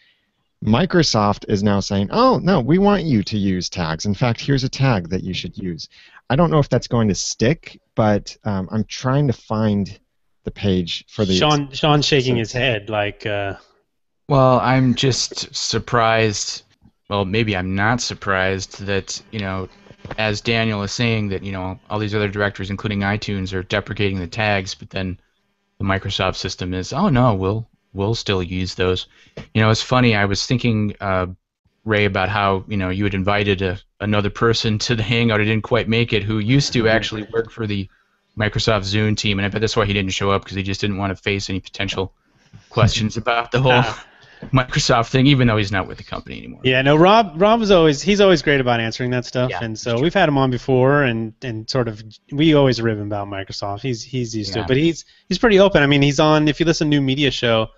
Microsoft is now saying, oh, no, we want you to use tags. In fact, here's a tag that you should use. I don't know if that's going to stick, but I'm trying to find the page for the... Sean's shaking his head like... Well, I'm just surprised... Well, maybe I'm not surprised that, as Daniel is saying, that, all these other directories, including iTunes, are deprecating the tags, but then the Microsoft system is, oh, no, we'll still use those. It's funny. I was thinking, Ray, about how you had invited another person to the Hangout who didn't quite make it, who used to actually work for the Microsoft Zune team, and I bet that's why he didn't show up, because he just didn't want to face any potential questions about the whole Microsoft thing, even though he's not with the company anymore. Yeah, no, Rob was always great about answering that stuff, and so we've had him on before, and sort of we always rib him about Microsoft. He's used to it, but he's pretty open. He's on. If you listen to New Media Show,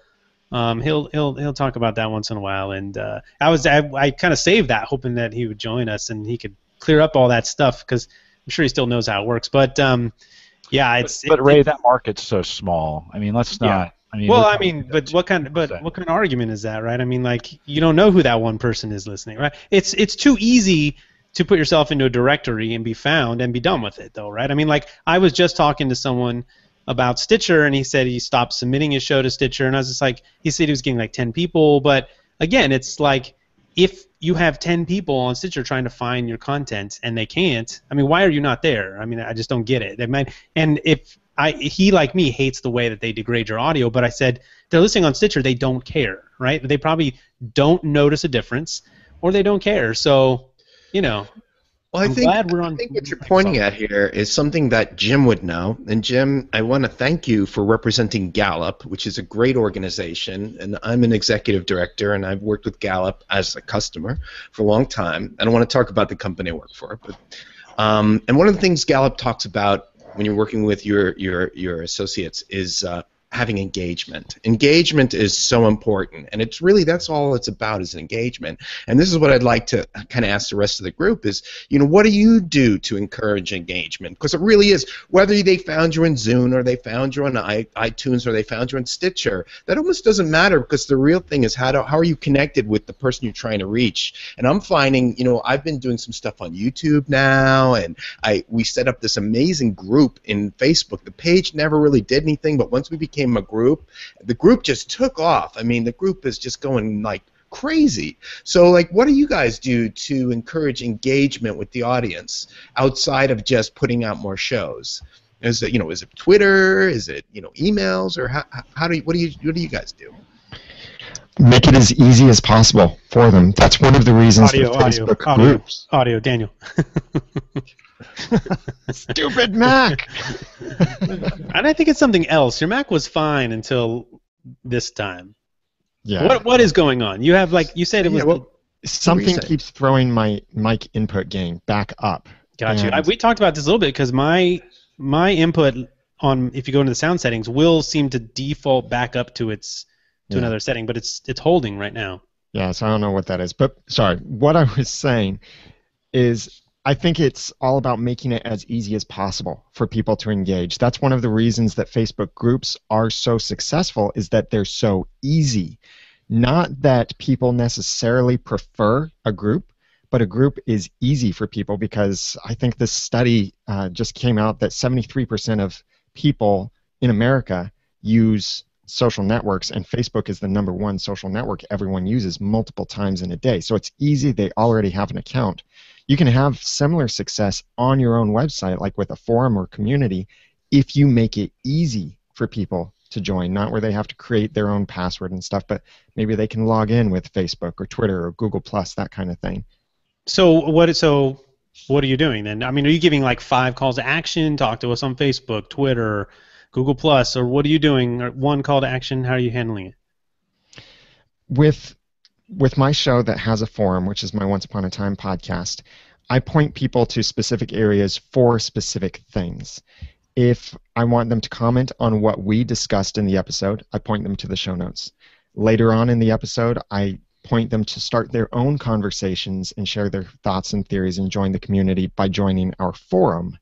he'll talk about that once in a while, and I kind of saved that, hoping that he would join us and he could clear up all that stuff, because I'm sure he still knows how it works. But But Ray, that market's so small. Let's not. Yeah. But what kind of argument is that, right? You don't know who that one person is listening, right? It's too easy to put yourself into a directory and be found and be done with it, though, right? I was just talking to someone about Stitcher, and he said he stopped submitting his show to Stitcher, and I was just like, he said he was getting 10 people, but again, it's like, if you have 10 people on Stitcher trying to find your content and they can't, why are you not there? I just don't get it. And if he, like me, hates the way that they degrade your audio, but I said, they're listening on Stitcher, they don't care, right? They probably don't notice a difference, or they don't care. So, Well, I'm glad we're on. I think what you're pointing at here is something that Jim would know. And Jim, I want to thank you for representing Gallup, which is a great organization. And I'm an executive director, and I've worked with Gallup as a customer for a long time. I don't want to talk about the company I work for, but and one of the things Gallup talks about when you're working with your associates is having engagement. Engagement is so important, and it's really that's all it's about is engagement. And this is what I'd like to kind of ask the rest of the group is, what do you do to encourage engagement? Because it really is, whether they found you in Zune or they found you on iTunes or they found you on Stitcher, that almost doesn't matter, because the real thing is how are you connected with the person you're trying to reach. And I'm finding, I've been doing some stuff on YouTube now, and we set up this amazing group in Facebook. The page never really did anything, but once we became a group, the group just took off. I mean, the group is just going like crazy. So, like, what do you guys do to encourage engagement with the audience outside of just putting out more shows? Is it, is it Twitter? Is it, emails? Or what do you guys do? Make it as easy as possible for them. That's one of the reasons for Facebook groups. Audio, Daniel. Stupid Mac. And I think it's something else. Your Mac was fine until this time. Yeah. What is going on? You have, like you said, it was something keeps throwing my mic input gain back up. Got you. We talked about this a little bit because my input on, if you go into the sound settings, will seem to default back up to another setting, but it's holding right now. Yeah, so I don't know what that is. But sorry, what I was saying is I think it's all about making it as easy as possible for people to engage. That's one of the reasons that Facebook groups are so successful, is that they're so easy. Not that people necessarily prefer a group, but a group is easy for people, because I think this study just came out that 73% of people in America use social networks, and Facebook is the #1 social network everyone uses multiple times in a day. So it's easy. They already have an account. You can have similar success on your own website, like with a forum or community, if you make it easy for people to join, not where they have to create their own password and stuff, but maybe they can log in with Facebook or Twitter or Google+, that kind of thing. So what are you doing then? I mean, are you giving like 5 calls to action? Talk to us on Facebook, Twitter, Google+, or what are you doing? Or one call to action? How are you handling it? With my show that has a forum, which is my Once Upon a Time podcast, I point people to specific areas for specific things. If I want them to comment on what we discussed in the episode, I point them to the show notes. Later on in the episode, I point them to start their own conversations and share their thoughts and theories and join the community by joining our forum.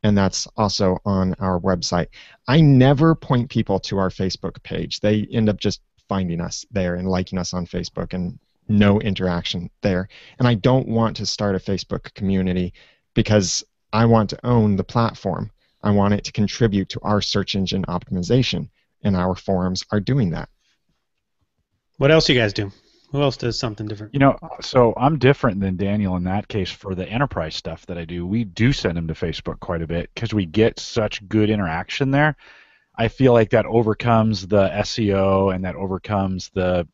And that's also on our website. I never point people to our Facebook page. They end up just finding us there and liking us on Facebook, and no interaction there. And I don't want to start a Facebook community because I want to own the platform. I want it to contribute to our search engine optimization, and our forums are doing that. What else do you guys do? Who else does something different? So I'm different than Daniel in that case. For the enterprise stuff that I do, we do send them to Facebook quite a bit because we get such good interaction there. I feel like that overcomes the SEO, and that overcomes the,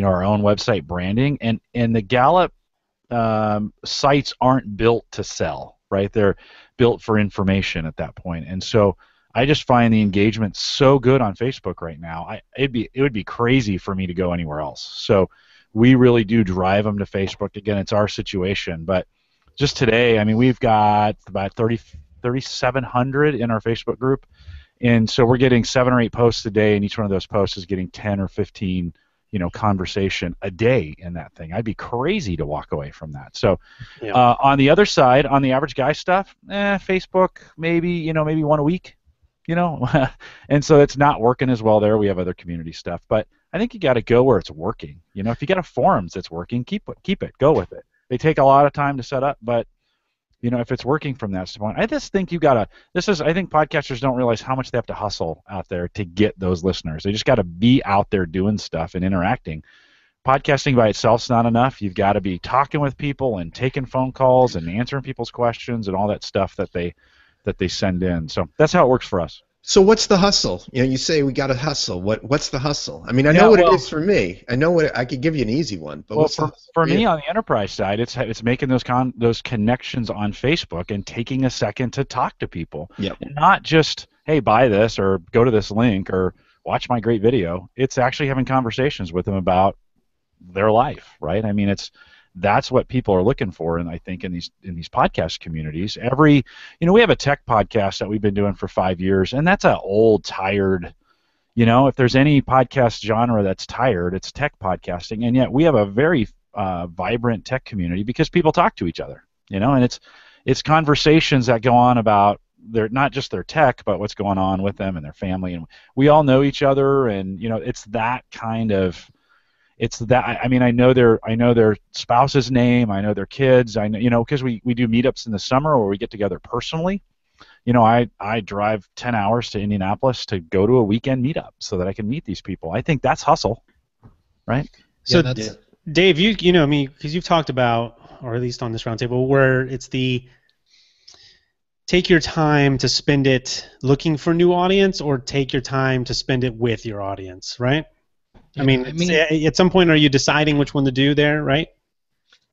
our own website branding. And the Gallup sites aren't built to sell, right? They're built for information at that point. And so I just find the engagement so good on Facebook right now. It would be crazy for me to go anywhere else. So we really do drive them to Facebook. Again, it's our situation. But just today, I mean, we've got about 3,700 in our Facebook group. And so we're getting 7 or 8 posts a day, and each one of those posts is getting 10 or 15, conversation a day in that thing. I'd be crazy to walk away from that. So on the other side, on the average guy stuff, Facebook, maybe one a week. And so it's not working as well there. We have other community stuff, but I think you got to go where it's working. If you got a forums that's working, keep it, go with it. They take a lot of time to set up, but if it's working from that standpoint, I just think I think podcasters don't realize how much they have to hustle out there to get those listeners. They just got to be out there doing stuff and interacting. Podcasting by itself's not enough. You've got to be talking with people and taking phone calls and answering people's questions and all that stuff that they send in. So that's how it works for us. So what's the hustle? You say we got to hustle. What's the hustle? I mean, I know what it is for me. I know what I could give you an easy one, but what's for me on the enterprise side, it's making those connections on Facebook and taking a second to talk to people. Yep. And not just, hey, buy this or go to this link or watch my great video. It's actually having conversations with them about their life, right? I mean, that's what people are looking for, and I think in these podcast communities, we have a tech podcast that we've been doing for 5 years, and that's an old, tired, if there's any podcast genre that's tired, it's tech podcasting, and yet we have a very vibrant tech community because people talk to each other, and it's conversations that go on about not just their tech, but what's going on with them and their family, and we all know each other, and it's that kind of. It's that I know their spouse's name, I know their kids, I know because we do meetups in the summer where we get together personally. I drive 10 hours to Indianapolis to go to a weekend meetup so that I can meet these people. I think that's hustle, right? So Dave, because you've talked about, or at least on this roundtable, where it's the take your time to spend it looking for new audience, or take your time to spend it with your audience, right? I mean, at some point, are you deciding which one to do there, right?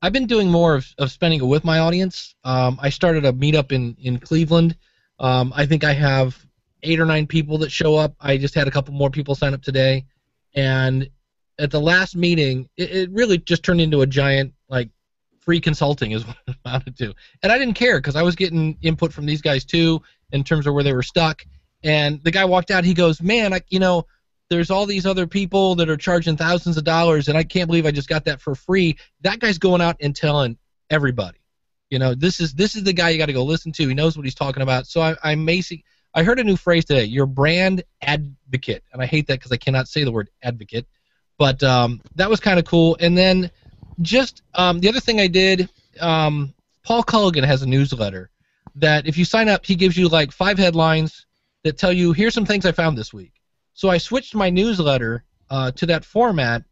I've been doing more of spending it with my audience. I started a meetup in Cleveland. I think I have 8 or 9 people that show up. I just had a couple more people sign up today. And at the last meeting, it really just turned into a giant, free consulting is what it amounted to. And I didn't care because I was getting input from these guys, too, in terms of where they were stuck. And the guy walked out. He goes, man, there's all these other people that are charging thousands of dollars, and I can't believe I just got that for free. That guy's going out and telling everybody. This is the guy you got to go listen to. He knows what he's talking about. So I heard a new phrase today, your brand advocate, and I hate that because I cannot say the word advocate, but that was kind of cool. And then just the other thing I did, Paul Culligan has a newsletter that if you sign up, he gives you 5 headlines that tell you, here's some things I found this week. So I switched my newsletter to that format,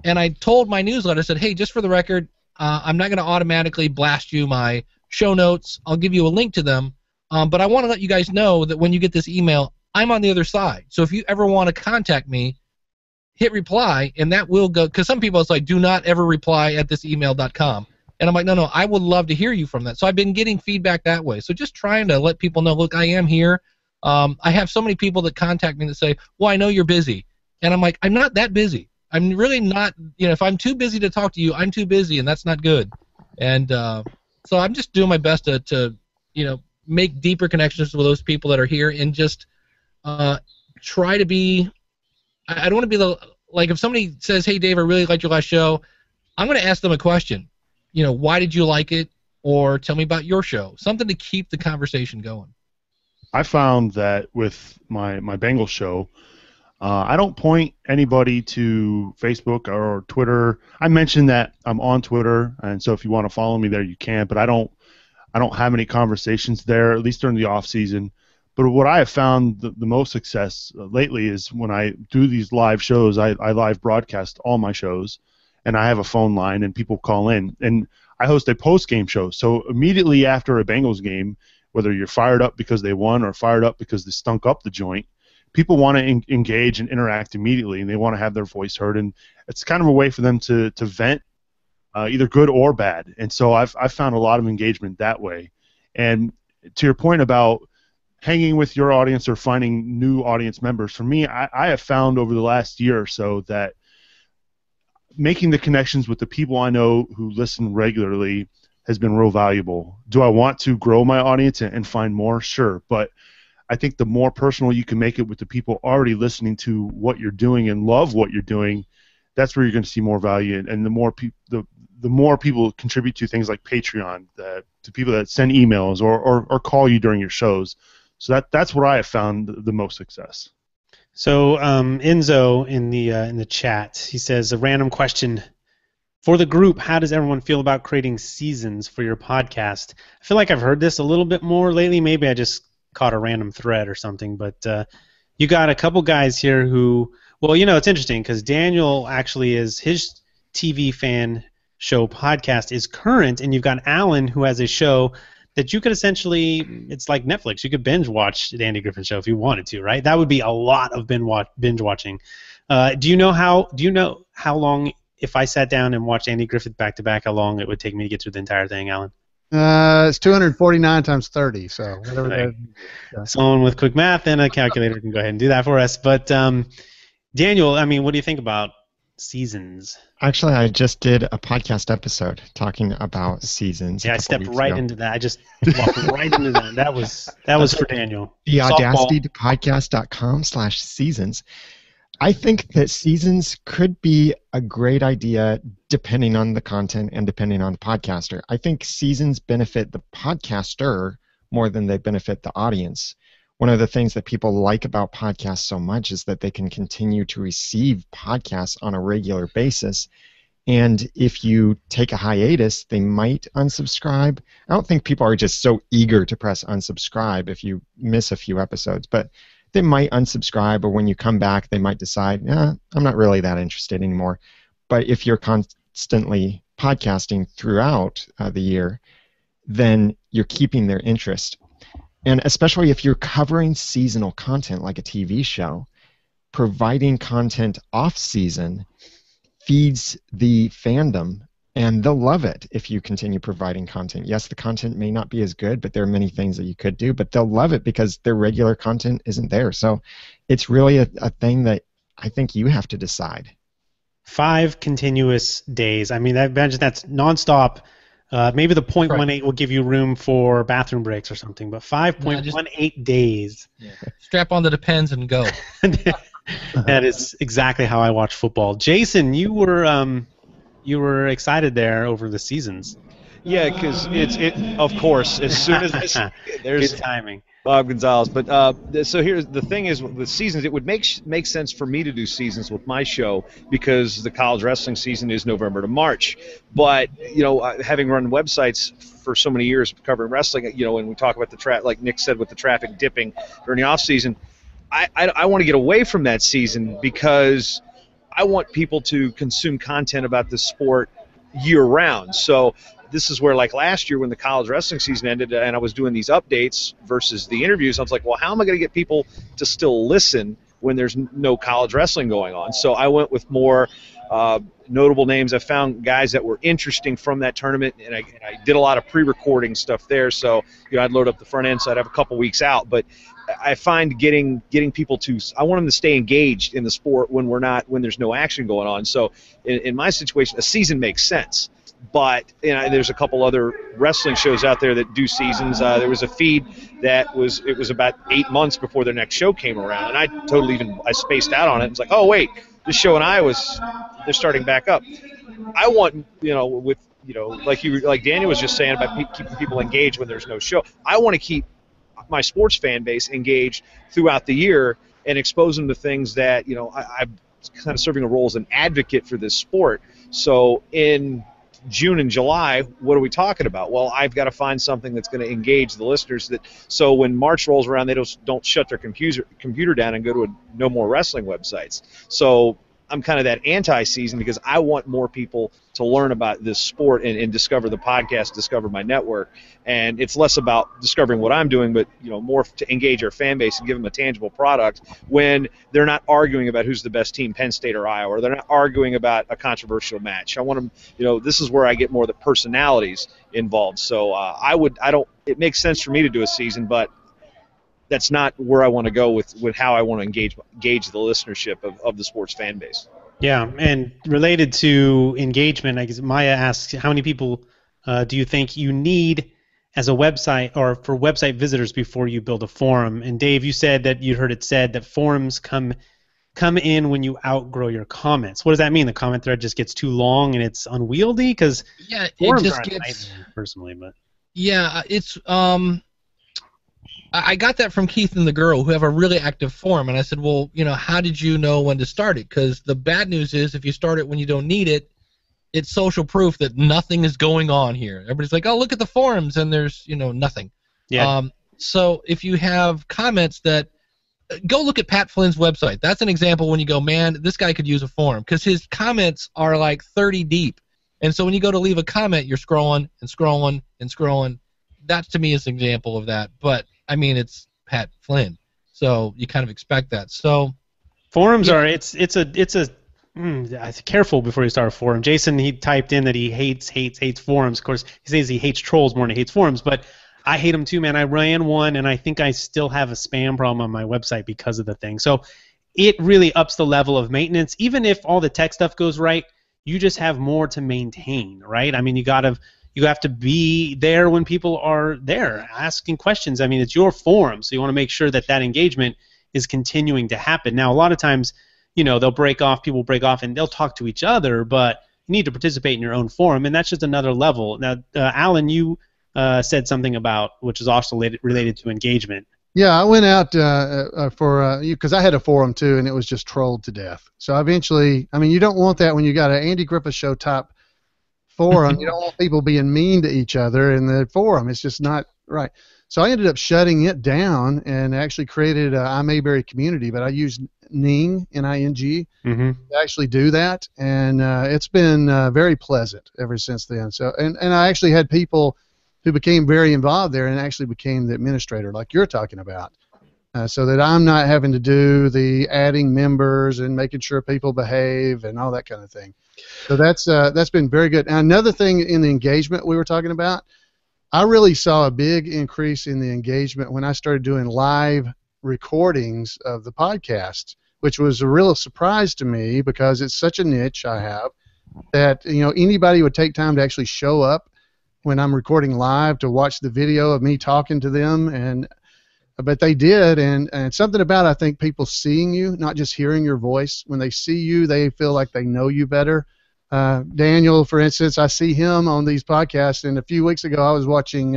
and I told my newsletter, I said, hey, just for the record, I'm not going to automatically blast you my show notes. I'll give you a link to them, but I want to let you guys know that when you get this email, I'm on the other side. So if you ever want to contact me, hit reply, and that will go, because some people it's do not ever reply at this email.com. And I'm like, no, I would love to hear you from that. So I've been getting feedback that way. So just trying to let people know, look, I am here. I have so many people that contact me that say, well, I know you're busy. And I'm like, I'm not that busy. I'm really not, if I'm too busy to talk to you, I'm too busy, and that's not good. And so I'm just doing my best to make deeper connections with those people that are here and just try to be, I don't want to be if somebody says, hey, Dave, I really liked your last show, I'm going to ask them a question. Why did you like it? Or tell me about your show. Something to keep the conversation going. I found that with my Bengals show, I don't point anybody to Facebook or Twitter. I mentioned that I'm on Twitter, and so if you want to follow me there, you can. But I don't have any conversations there, at least during the off season. But what I have found the most success lately is when I do these live shows. I live broadcast all my shows, and I have a phone line, and people call in, and I host a post-game show. So immediately after a Bengals game, whether you're fired up because they won or fired up because they stunk up the joint, people want to engage and interact immediately, and they want to have their voice heard, and it's kind of a way for them to vent, either good or bad. And so I've found a lot of engagement that way. And to your point about hanging with your audience or finding new audience members, for me, I have found over the last year or so that making the connections with the people I know who listen regularly has been real valuable. Do I want to grow my audience and find more? Sure, but I think the more personal you can make it with the people already listening to what you're doing and love what you're doing, that's where you're going to see more value. And the more people contribute to things like Patreon, to people that send emails or call you during your shows. So that's where I have found the most success. So Enzo in the chat, he says, a random question. For the group, how does everyone feel about creating seasons for your podcast? I feel like I've heard this a little bit more lately. Maybe I just caught a random thread or something. But you got a couple guys here who, well, it's interesting because Daniel actually is, his TV fan show podcast is current, and you've got Alan who has a show that you could essentially, it's like Netflix. You could binge watch the Andy Griffin Show if you wanted to, right? That would be a lot of binge watching. Do you know how long, if I sat down and watched Andy Griffith back to back, how long it would take me to get through the entire thing, Alan? It's 249 times 30, so whatever that is. Someone with quick math and a calculator can go ahead and do that for us. But Daniel, I mean, what do you think about seasons? Actually, I just did a podcast episode talking about seasons. Yeah, I stepped right into that. I just walked right into that. That was for Daniel. TheAudacityPodcast.com/seasons. I think that seasons could be a great idea depending on the content and depending on the podcaster. I think seasons benefit the podcaster more than they benefit the audience. One of the things that people like about podcasts so much is that they can continue to receive podcasts on a regular basis. And if you take a hiatus, they might unsubscribe. I don't think people are just so eager to press unsubscribe if you miss a few episodes, but they might unsubscribe, or when you come back, they might decide, I'm not really that interested anymore. But if you're constantly podcasting throughout the year, then you're keeping their interest. And especially if you're covering seasonal content like a TV show, providing content off-season feeds the fandom, and they'll love it if you continue providing content. Yes, the content may not be as good, but there are many things that you could do, but they'll love it because their regular content isn't there. So it's really a thing that I think you have to decide. 5 continuous days. I mean, I imagine that's nonstop. Maybe the 0.18 will give you room for bathroom breaks or something, but 5.18 days. Yeah. Strap on the Depends and go. That is exactly how I watch football. Jason, you were excited there over the seasons. Yeah, because of course, as soon as there's timing. Bob Gonzalez. But so here's the thing is with seasons, it would make sense for me to do seasons with my show because the college wrestling season is November to March. But, having run websites for so many years covering wrestling, when we talk about the like Nick said with the traffic dipping during the off season, I want to get away from that season because I want people to consume content about the sport year-round. So this is where, like last year when the college wrestling season ended and I was doing these updates versus the interviews, I was like, well, how am I going to get people to still listen when there's no college wrestling going on? So I went with more notable names. I found guys that were interesting from that tournament, and I did a lot of pre-recording stuff there. So I'd load up the front end, so I'd have a couple weeks out. But I find getting people to, I want them to stay engaged in the sport when there's no action going on. So in my situation, a season makes sense. But there's a couple other wrestling shows out there that do seasons. There was a feed that was about 8 months before their next show came around, and I spaced out on it. It was like, oh wait, this show in Iowa they're starting back up. I want like Daniel was just saying about keeping people engaged when there's no show. I want to keep my sports fan base engaged throughout the year and expose them to things that I'm kind of serving a role as an advocate for this sport. So in June and July, what are we talking about? Well, I've got to find something that's going to engage the listeners, so when March rolls around, they don't shut their computer down and go to no more wrestling websites. So I'm kind of that anti-season because I want more people to learn about this sport and discover the podcast, discover my network. And it's less about discovering what I'm doing, but more to engage our fan base and give them a tangible product when they're not arguing about who's the best team, Penn State or Iowa, or they're not arguing about a controversial match. I want them, this is where I get more of the personalities involved. So it makes sense for me to do a season, but that's not where I want to go with how I want to engage the listenership of the sports fan base. Yeah, and related to engagement, I guess Maya asks, how many people do you think you need as a website or for website visitors before you build a forum? And Dave, you said that you heard it said that forums come in when you outgrow your comments. What does that mean? The comment thread just gets too long and it's unwieldy? Because forums just aren't gets personally, but it's I got that from Keith and the girl, who have a really active forum, and I said, well, how did you know when to start it? Because the bad news is if you start it when you don't need it, it's social proof that nothing is going on here. Everybody's like, oh, look at the forums, and there's nothing. Yeah. So if you have comments that go look at Pat Flynn's website. That's an example when you go, man, this guy could use a forum, because his comments are like 30 deep. And so when you go to leave a comment, you're scrolling and scrolling and scrolling. that to me is an example of that. But I mean, it's Pat Flynn, so you kind of expect that. So forums are careful before you start a forum. Jason, he typed in that he hates forums. Of course, he says he hates trolls more than he hates forums, but I hate them too, man. I ran one, and I think I still have a spam problem on my website because of the thing. So it really ups the level of maintenance. Even if all the tech stuff goes right, you just have more to maintain, right? I mean, you have to be there when people are there asking questions. I mean, it's your forum, so you want to make sure that engagement is continuing to happen. Now, a lot of times, people break off, and they'll talk to each other, but you need to participate in your own forum, and that's just another level. Now, Alan, you said something about, which is also related to engagement. Yeah, I went out because I had a forum too, and it was just trolled to death. So eventually, I mean, you don't want that when you got an Andy Griffith Show top forum. You don't want people being mean to each other in the forum. It's just not right. So I ended up shutting it down and actually created a iMayberry community, but I used Ning, N-I-N-G, to actually do that, and it's been very pleasant ever since then. So, and I actually had people who became very involved there and actually became the administrator, like you're talking about, so that I'm not having to do the adding members and making sure people behave and all that kind of thing. So that's been very good. Now, another thing in the engagement we were talking about, I really saw a big increase in the engagement when I started doing live recordings of the podcast, which was a real surprise to me because it's such a niche I have that anybody would take time to actually show up when I'm recording live to watch the video of me talking to them, but they did, and something about, I think, people seeing you, not just hearing your voice. When they see you, they feel like they know you better. Daniel, for instance, I see him on these podcasts, and a few weeks ago I was watching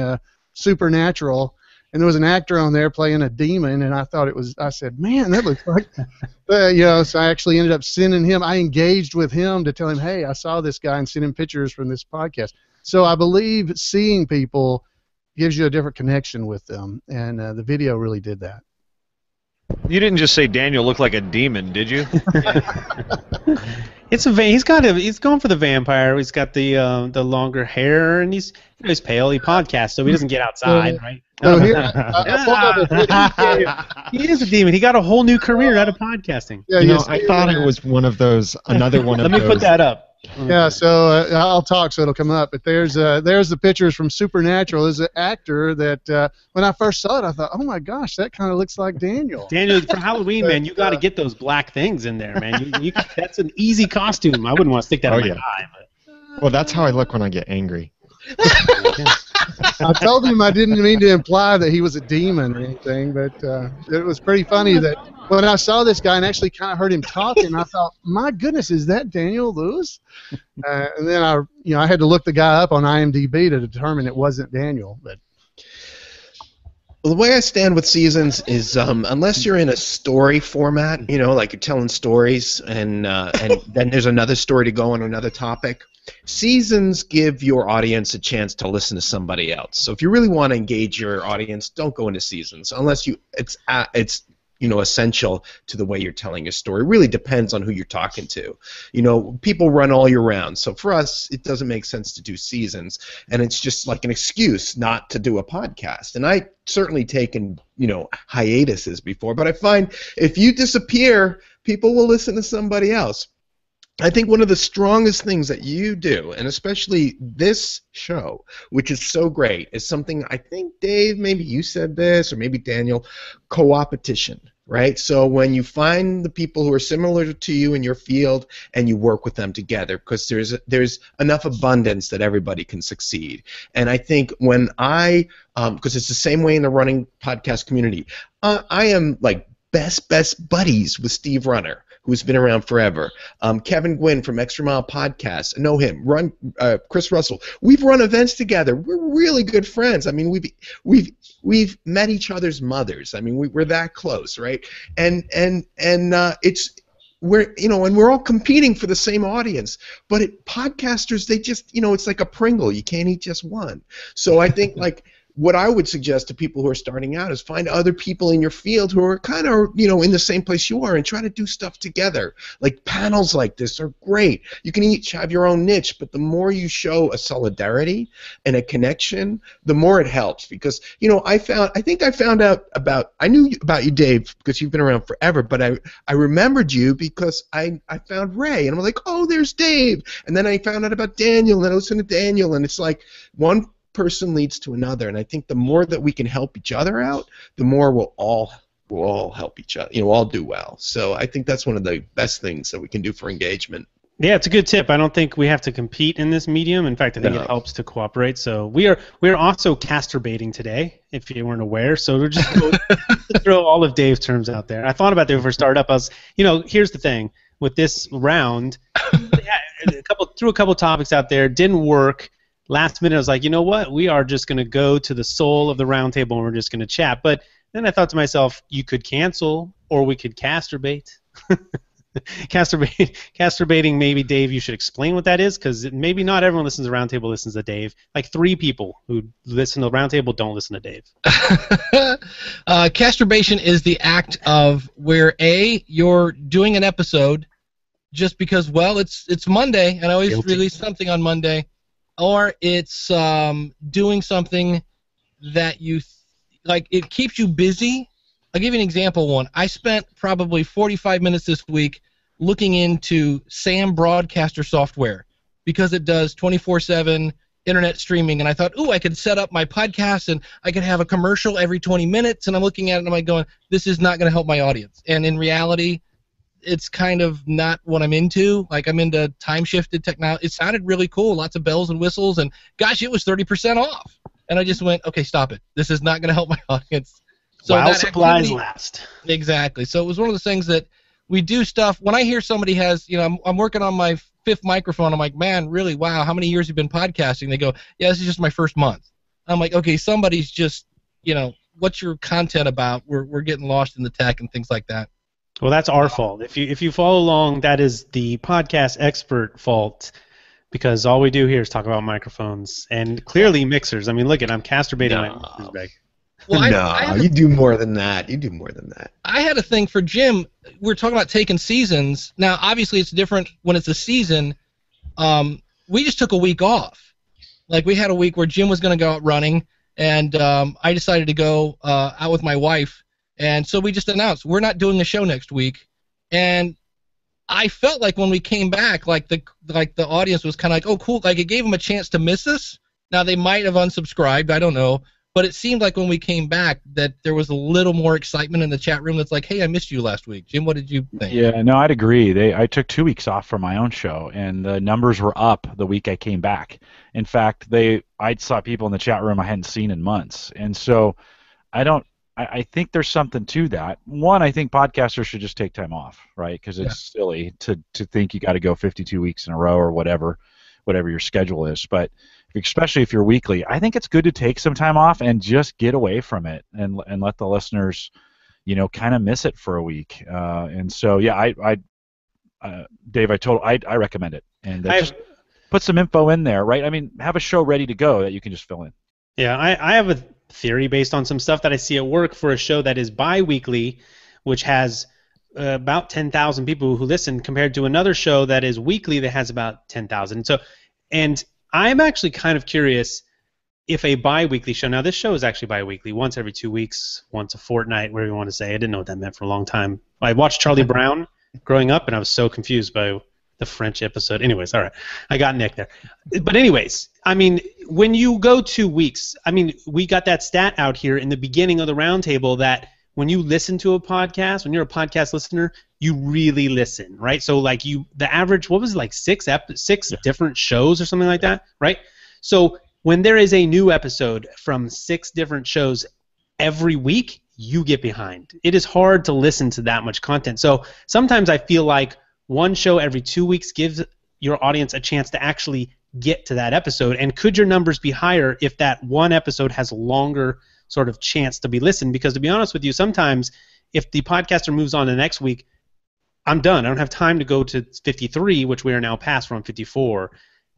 Supernatural, and there was an actor on there playing a demon, and I said, man, that looks like, so I actually ended up sending him, I engaged with him to tell him, hey, I saw this guy, and send him pictures from this podcast. So I believe seeing people gives you a different connection with them, and the video really did that. You didn't just say Daniel looked like a demon, did you? He's going for the vampire. He's got the longer hair, and he's pale. He podcasts, so he doesn't get outside, right? So here, he is a demon. He got a whole new career out of podcasting. Yeah, I thought it was another one of those. Let me put that up. Yeah, so I'll talk so it'll come up. But there's the pictures from Supernatural. There's an actor that when I first saw it, I thought, oh my gosh, that kind of looks like Daniel. Daniel, for Halloween, man, you got to get those black things in there, man. That's an easy costume. I wouldn't want to stick that in my eye. But. Well, that's how I look when I get angry. I told him I didn't mean to imply that he was a demon or anything, but it was pretty funny that when I saw this guy and actually kind of heard him talking, I thought, my goodness, is that Daniel Lewis? And then I had to look the guy up on IMDb to determine it wasn't Daniel. But well, the way I stand with seasons is unless you're in a story format, like you're telling stories and then there's another story to go on another topic. Seasons give your audience a chance to listen to somebody else. So if you really want to engage your audience, don't go into seasons unless it's essential to the way you're telling your story. It really depends on who you're talking to. People run all year round. So for us, it doesn't make sense to do seasons, and it's just like an excuse not to do a podcast. And I certainly taken, hiatuses before, but I find if you disappear, people will listen to somebody else. I think one of the strongest things that you do, and especially this show, which is so great, is something I think, Dave, maybe you said this, or maybe Daniel, co-opetition, right? So when you find the people who are similar to you in your field and you work with them together, because there's enough abundance that everybody can succeed. And I think when because it's the same way in the running podcast community, I am like best buddies with Steve Runner, who's been around forever. Kevin Gwynn from Extra Mile Podcast, I know him. Chris Russell. We've run events together. We're really good friends. I mean, we've met each other's mothers. I mean, we're that close, right? And we're all competing for the same audience. But podcasters, they just, it's like a Pringle. You can't eat just one. So I think like what I would suggest to people who are starting out is find other people in your field who are kind of, in the same place you are and try to do stuff together. Like panels like this are great. You can each have your own niche, but the more you show a solidarity and a connection, the more it helps. Because, I knew about you, Dave, because you've been around forever, but I remembered you because I found Ray, and I'm like, oh, there's Dave. And then I found out about Daniel, and I listened to Daniel, and it's like one person leads to another, and I think the more that we can help each other out, the more we'll all help each other. All do well. So I think that's one of the best things that we can do for engagement. Yeah, it's a good tip. I don't think we have to compete in this medium. In fact, I think it helps to cooperate. So we are also casturbating today, if you weren't aware. So we're just going to throw all of Dave's terms out there. I thought about that before startup. I was, here's the thing with this round. Threw a couple topics out there, didn't work. Last minute, I was like, you know what? We are just going to go to the soul of the roundtable and we're just going to chat. But then I thought to myself, you could cancel or we could casturbate. Casturbating, maybe, Dave, you should explain what that is, because maybe not everyone listens to Roundtable listens to Dave. Like 3 people who listen to Roundtable don't listen to Dave. Casturbation is the act of where, you're doing an episode just because, it's Monday, and I always release something on Monday. Or it's doing something that it keeps you busy. I'll give you an example one. I spent probably 45 minutes this week looking into SAM Broadcaster software because it does 24/7 internet streaming, and I thought, I could set up my podcast and I could have a commercial every 20 minutes, and I'm looking at it and I'm going, this is not going to help my audience. And in reality, it's kind of not what I'm into. Like, I'm into time-shifted technology. It sounded really cool, lots of bells and whistles, and gosh, it was 30% off. And I just went, okay, stop it. This is not going to help my audience. So while supplies last. Exactly. So it was one of those things that we do stuff. When I hear somebody has, I'm working on my 5th microphone, I'm like, man, really, wow, how many years have you been podcasting? They go, yeah, this is just my first month. I'm like, okay, somebody's just, what's your content about? We're getting lost in the tech and things like that. Well, that's our fault. If you follow along, that is the podcast expert fault, because all we do here is talk about microphones and clearly mixers. I mean, look I'm casturbating my mixers bag. Well, you do more than that. I had a thing for Jim. We're talking about taking seasons. Now, obviously, it's different when it's a season. We just took a week off. Like, we had a week where Jim was going to go out running, and I decided to go out with my wife. And so we just announced we're not doing the show next week, and I felt like when we came back, like the audience was kind of like, oh, cool, like it gave them a chance to miss us. Now they might have unsubscribed, I don't know, but it seemed like when we came back that there was a little more excitement in the chat room. That's like, hey, I missed you last week, Jim. What did you think? Yeah, no, I'd agree. I took 2 weeks off from my own show, and the numbers were up the week I came back. In fact, I saw people in the chat room I hadn't seen in months, and so I think there's something to that. One, I think podcasters should just take time off, right? Because it's silly to think you got to go 52 weeks in a row or whatever your schedule is. But especially if you're weekly, I think it's good to take some time off and just get away from it and let the listeners, kind of miss it for a week. And so, yeah, Dave, I recommend it. And just put some info in there, right? I mean, have a show ready to go that you can just fill in. Yeah, I have a theory based on some stuff that I see at work for a show that is bi-weekly, which has about 10,000 people who listen, compared to another show that is weekly that has about 10,000. And I'm actually kind of curious if a bi-weekly show, now this show is actually bi-weekly, once every 2 weeks, once a fortnight, whatever you want to say. I didn't know what that meant for a long time. I watched Charlie Brown growing up, and I was so confused by the French episode. Anyways, all right. I got Nick there. But anyways, I mean, when you go 2 weeks, I mean, we got that stat out here in the beginning of the roundtable that when you listen to a podcast, when you're a podcast listener, you really listen, right? So like the average, what was it, like six different shows or something like that, right? So when there is a new episode from 6 different shows every week, you get behind. It is hard to listen to that much content. So sometimes I feel like one show every 2 weeks gives your audience a chance to actually get to that episode. And could your numbers be higher if that one episode has a longer sort of chance to be listened? Because to be honest with you, sometimes if the podcaster moves on to the next week, I'm done. I don't have time to go to 53, which we are now past from 54.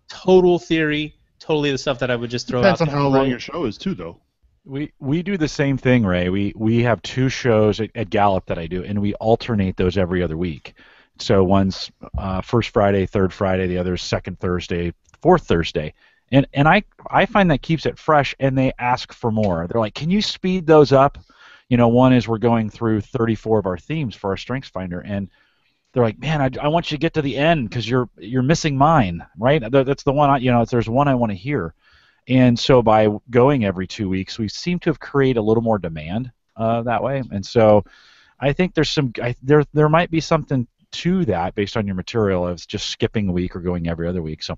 Total theory, totally the stuff that I would just throw out. Depends on how long your show is too, though. We do the same thing, Ray. We have two shows at Gallup that I do, and we alternate those every other week. So one's first Friday, third Friday, the other's second Thursday, fourth Thursday. And I find that keeps it fresh, and they ask for more. They're like, can you speed those up? One is we're going through 34 of our themes for our Strengths Finder, and they're like, man, I want you to get to the end because you're missing mine, right? That's the one, if there's one I want to hear. And so by going every 2 weeks, we seem to have created a little more demand that way. And so I think there might be something to that based on your material of just skipping a week or going every other week. So,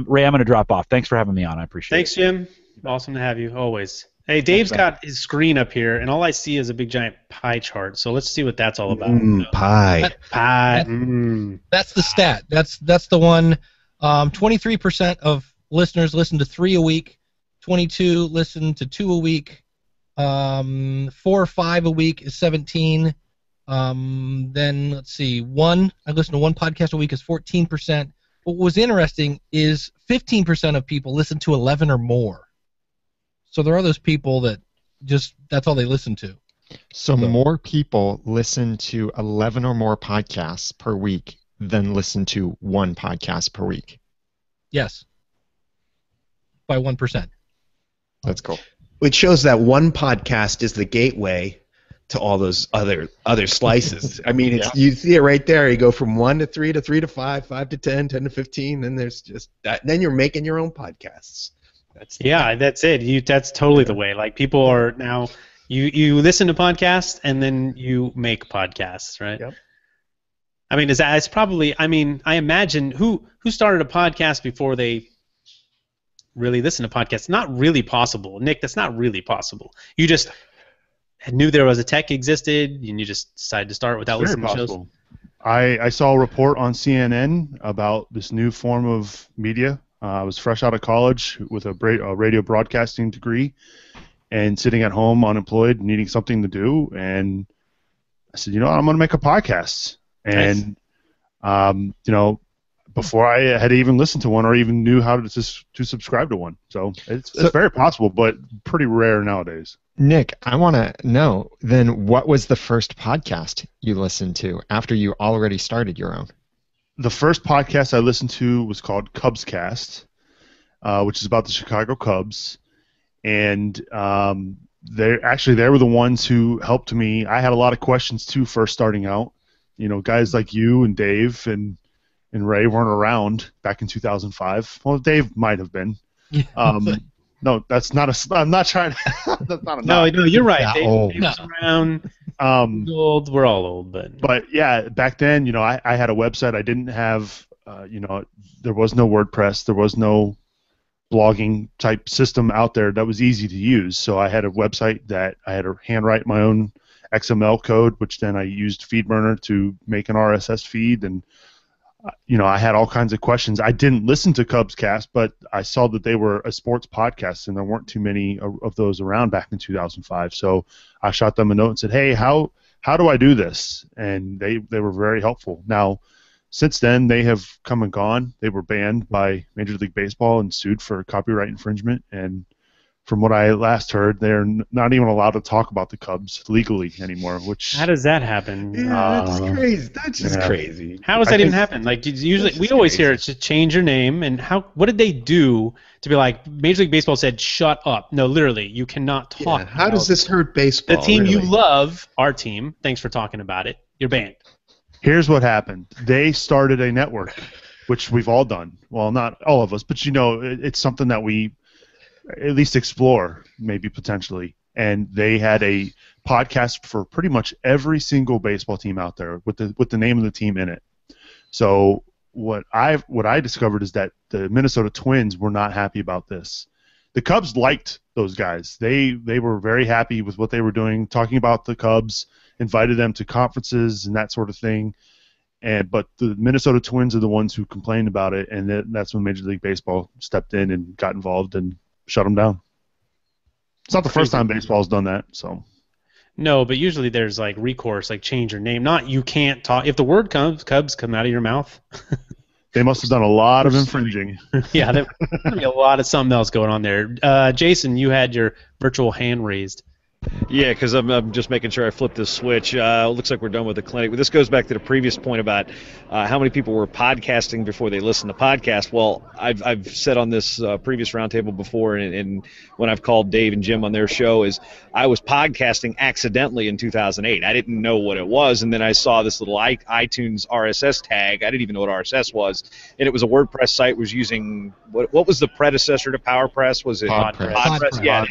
Ray, I'm going to drop off. Thanks for having me on. I appreciate it. Thanks, Jim. Awesome to have you, always. Hey, Dave's got his screen up here, and all I see is a big giant pie chart. So let's see what that's all about. Pie. Pie. That's the stat. That's the one. 23% of listeners listen to 3 a week. 22 listen to 2 a week. 4 or 5 a week is 17. Then let's see. I listen to one podcast a week is 14%. What was interesting is 15% of people listen to 11 or more. So there are those people that that's all they listen to. So more people listen to 11 or more podcasts per week than listen to one podcast per week. Yes. By 1%. That's cool. Which shows that one podcast is the gateway to all those other slices. I mean, you see it right there. You go from 1 to 3 to 3 to 5, 5 to 10, 10 to 15, then there's just that. Then you're making your own podcasts. That's it. That's totally the way. Like, people are now, you listen to podcasts and then you make podcasts, right? Yep. I mean, it's probably, I imagine who started a podcast before they really listened to podcasts? Not really possible. Nick, that's not really possible. You just knew there was a tech existed and you just decided to start without listening to shows? I saw a report on CNN about this new form of media. I was fresh out of college with a radio broadcasting degree and sitting at home unemployed, needing something to do. And I said, I'm going to make a podcast. And, before I had even listened to one or even knew how to subscribe to one. So it's very possible, but pretty rare nowadays. Nick, I want to know, then, what was the first podcast you listened to after you already started your own? The first podcast I listened to was called Cubscast, which is about the Chicago Cubs. And they were the ones who helped me. I had a lot of questions, too, first starting out. Guys like you and Dave and Ray weren't around back in 2005. Well, Dave might have been. No, that's not a. I'm not trying to. That's not a. No, you're right. Dave's around. Old. We're all old, but yeah, back then, I had a website. I didn't have, there was no WordPress. There was no blogging type system out there that was easy to use. So I had a website that I had to handwrite my own XML code, which then I used FeedBurner to make an RSS feed, and I had all kinds of questions. I didn't listen to Cubscast, but I saw that they were a sports podcast, and there weren't too many of those around back in 2005. So I shot them a note and said, "Hey, how do I do this?" And they were very helpful. Now, since then, they have come and gone. They were banned by Major League Baseball and sued for copyright infringement. And from what I last heard, they're not even allowed to talk about the Cubs legally anymore. Which, how does that happen? Yeah, that's crazy. That's just crazy. How does that even happen? Like, usually we always hear it's to change your name. And what did they do to be like, Major League Baseball said, shut up? No, literally, you cannot talk. Yeah, how does this hurt baseball? The team really? You love, our team. Thanks for talking about it. You're banned. Here's what happened. They started a network, which we've all done. Well, not all of us, but it's something that we at least explore, maybe potentially. And they had a podcast for pretty much every single baseball team out there with the name of the team in it. So what I discovered is that the Minnesota Twins were not happy about this. The Cubs liked those guys. They were very happy with what they were doing, talking about the Cubs, invited them to conferences and that sort of thing. But the Minnesota Twins are the ones who complained about it, and that's when Major League Baseball stepped in and got involved and shut them down. It's not the first time baseball's done that, so. No, but usually there's like recourse, like change your name. Not you can't talk. If the word Cubs come out of your mouth. They must have done a lot of infringing. Yeah, there's be a lot of something else going on there. Jason, you had your virtual hand raised. Yeah, because I'm just making sure I flip this switch. Looks like we're done with the clinic. But this goes back to the previous point about how many people were podcasting before they listened to podcasts. Well, I've said on this previous roundtable before, and when I've called Dave and Jim on their show, is I was podcasting accidentally in 2008. I didn't know what it was, and then I saw this little iTunes RSS tag. I didn't even know what RSS was, and it was a WordPress site. Was using what was the predecessor to PowerPress? Was it PodPress? Yeah,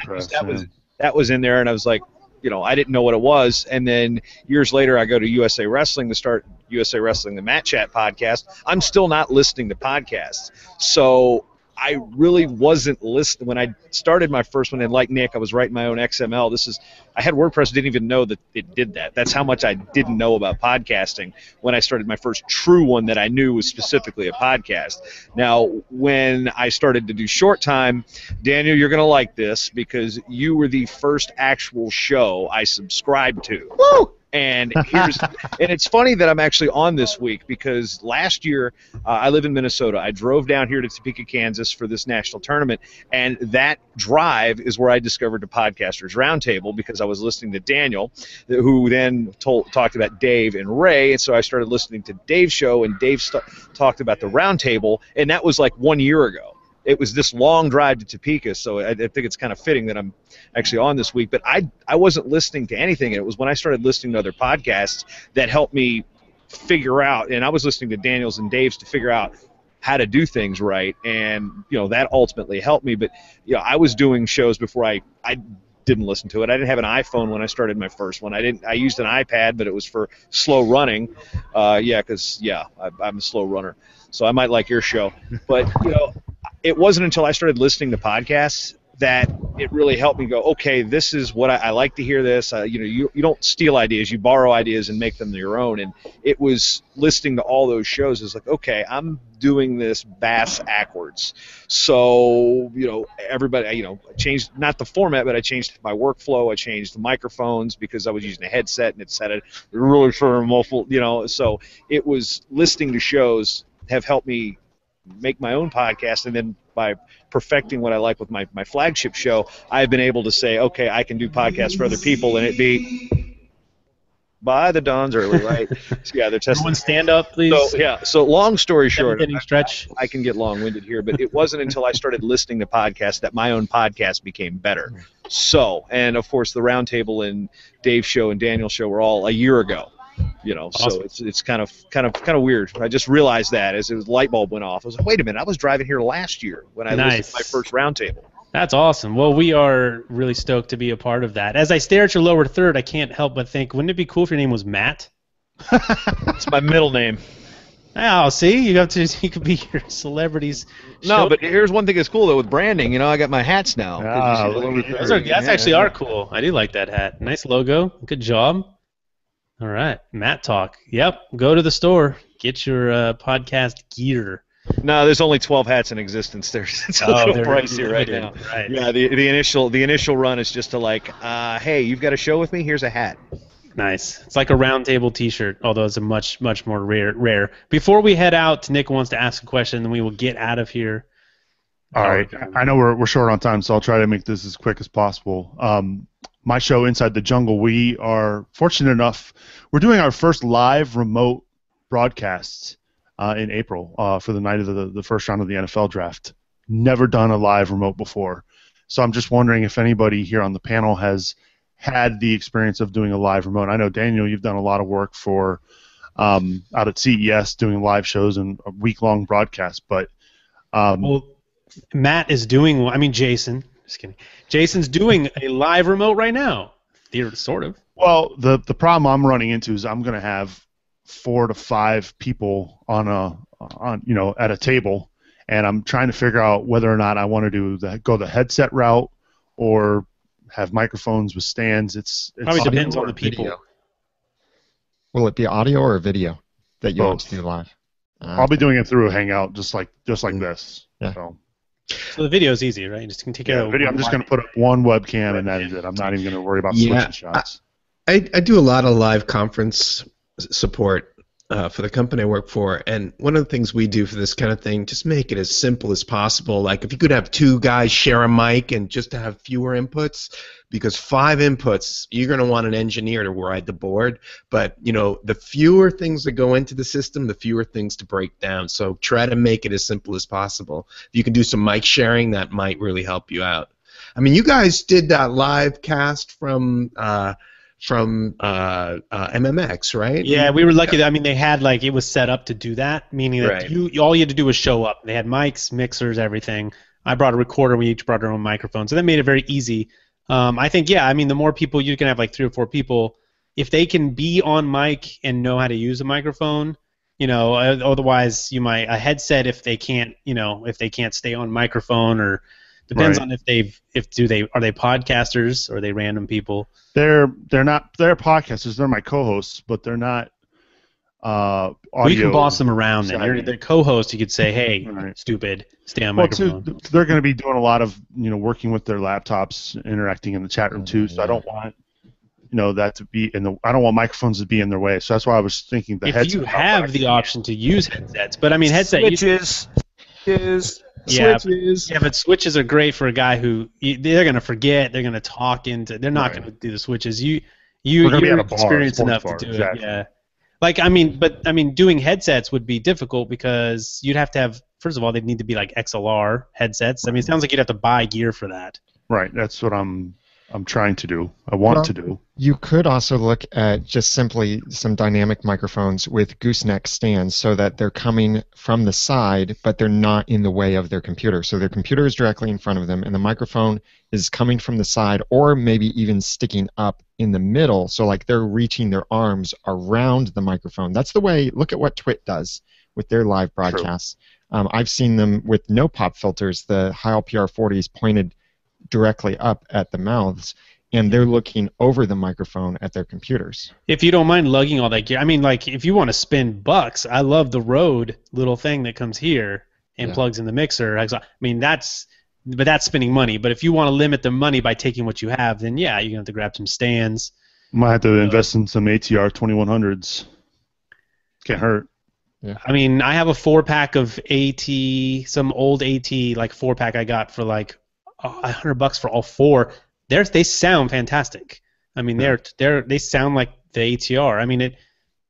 that was in there, and I was like, I didn't know what it was. And then years later, I go to USA Wrestling to start USA Wrestling, the Matt Chat podcast. I'm still not listening to podcasts. So I really wasn't listening. When I started my first one, and like Nick, I was writing my own XML. I had WordPress, didn't even know that it did that. That's how much I didn't know about podcasting when I started my first true one that I knew was specifically a podcast. Now, when I started to do Short Time, Daniel, you're going to like this because you were the first actual show I subscribed to. Woo! And it's funny that I'm actually on this week because last year I live in Minnesota. I drove down here to Topeka, Kansas for this national tournament, and that drive is where I discovered the Podcasters Roundtable because I was listening to Daniel, who then talked about Dave and Ray, and so I started listening to Dave's show, and Dave talked about the Roundtable, and that was like 1 year ago. It was this long drive to Topeka, so I think it's kind of fitting that I'm actually on this week. But I wasn't listening to anything. It was when I started listening to other podcasts that helped me figure out, and I was listening to Daniel's and Dave's to figure out how to do things right, and that ultimately helped me. But I was doing shows before I didn't listen to it. I didn't have an iPhone when I started my first one. I used an iPad, but it was for slow running. Because I'm a slow runner, so I might like your show. But it wasn't until I started listening to podcasts that it really helped me go, okay, this is what I like to hear this. You don't steal ideas, you borrow ideas and make them your own. And it was listening to all those shows is like, okay, I'm doing this bass backwards. So, everybody, I changed not the format, but I changed my workflow. I changed the microphones because I was using a headset and it sounded really sort of muffled, So it was listening to shows have helped me make my own podcast, and then by perfecting what I like with my flagship show, I've been able to say, okay, I can do podcasts for other people, and it be by the Dons early, right? So, yeah, they're testing. Everyone stand up, please. So long story short, stretch. I can get long-winded here, but it wasn't until I started listening to podcasts that my own podcast became better. So, and of course, the Roundtable and Dave's show and Daniel's show were all a year ago. Awesome. So it's kind of weird. I just realized that as the light bulb went off. I was like, wait a minute, I was driving here last year when I listened to my first Roundtable. That's awesome. Well, we are really stoked to be a part of that. As I stare at your lower third, I can't help but think, wouldn't it be cool if your name was Matt? It's my middle name. Oh, see, you could be your celebrities. No, but here's one thing that's cool though with branding. I got my hats now. That's actually are cool. I do like that hat. Nice logo. Good job. All right, Matt Talk. Yep, go to the store, get your podcast gear. No, there's only 12 hats in existence. It's a little pricey right now. Right. Yeah, the initial run is just to hey, you've got a show with me? Here's a hat. Nice. It's like a Roundtable T-shirt, although it's a much more rare. Before we head out, Nick wants to ask a question, and we will get out of here. All right. I know we're short on time, so I'll try to make this as quick as possible. My show, Inside the Jungle, we are fortunate enough, we're doing our first live remote broadcasts in April for the night of the first round of the NFL draft. Never done a live remote before. So I'm just wondering if anybody here on the panel has had the experience of doing a live remote. I know, Daniel, you've done a lot of work for out at CES doing live shows and a week-long broadcast. But well, Matt is doing, Jason. Just kidding. Jason's doing a live remote right now. Sort of. Well, the problem I'm running into is I'm going to have 4 to 5 people on at a table, and I'm trying to figure out whether or not I want to go the headset route or have microphones with stands. It's probably depends on the people. Video. Will it be audio or video that you want to do live? I'll be doing it through a Hangout, just like this. Yeah. So the video is easy, right? You just can take care of video. I'm just going to put up one webcam and that is it. I'm not even going to worry about switching shots. I do a lot of live conference support, for the company I work for, and one of the things we do for this kind of thing, just make it as simple as possible. Like if you could have 2 guys share a mic and just to have fewer inputs, because 5 inputs, you're going to want an engineer to ride the board. But the fewer things that go into the system, the fewer things to break down. So try to make it as simple as possible. If you can do some mic sharing, that might really help you out. I mean, you guys did that live cast from MMX, right? Yeah, we were lucky. I mean, they had it was set up to do that, meaning that Right. all you had to do was show up. They had mics, mixers, everything. I brought a recorder. We each brought our own microphone, so that made it very easy. I think, I mean, the more people you can have, like 3 or 4 people, if they can be on mic and know how to use a microphone, otherwise you might a headset if they can't, if they can't stay on microphone, or depends on if are they podcasters or are they random people. They're podcasters. They're my co-hosts, but they're not audio. Well, you can boss them around then. savvy. You're the co-host. You could say, "Hey, Right. stupid, stay on Well, microphone." too, they're going to be doing a lot of working with their laptops, interacting in the chat room too. So I don't want that to be I don't want microphones to be in their way. So that's why I was thinking the If headset. you have the option to use headsets, but I mean headset Switches. Yeah, Switches. yeah, but switches are great for a guy who they're gonna forget. They're gonna talk into. They're not gonna do the switches. We're gonna be You're at a bar, experienced sports enough bar, to do exactly. it. Yeah. Doing headsets would be difficult because you'd have to have. First of all, they'd need to be like XLR headsets. I mean, it sounds like you'd have to buy gear for that. Right. That's what I'm trying to do. I want to do. You could also look at just simply some dynamic microphones with gooseneck stands so that they're coming from the side, but they're not in the way of their computer. So their computer is directly in front of them, and the microphone is coming from the side or maybe even sticking up in the middle. So like they're reaching their arms around the microphone. That's the way, look at what Twit does with their live broadcasts. I've seen them with no pop filters, the Heil PR40s pointed directly up at the mouths, and they're looking over the microphone at their computers. If you don't mind lugging all that gear, I mean, like if you want to spend bucks, I love the Rode little thing that comes here and plugs in the mixer. I mean, that's spending money. But if you want to limit the money by taking what you have, then yeah, you're gonna have to grab some stands. Might have to invest in some ATR 2100s. Can't hurt. Yeah. I mean, I have a 4-pack of AT, some old AT, like 4-pack I got for like $100 for all 4. They sound fantastic. I mean, they sound like the ATR. I mean,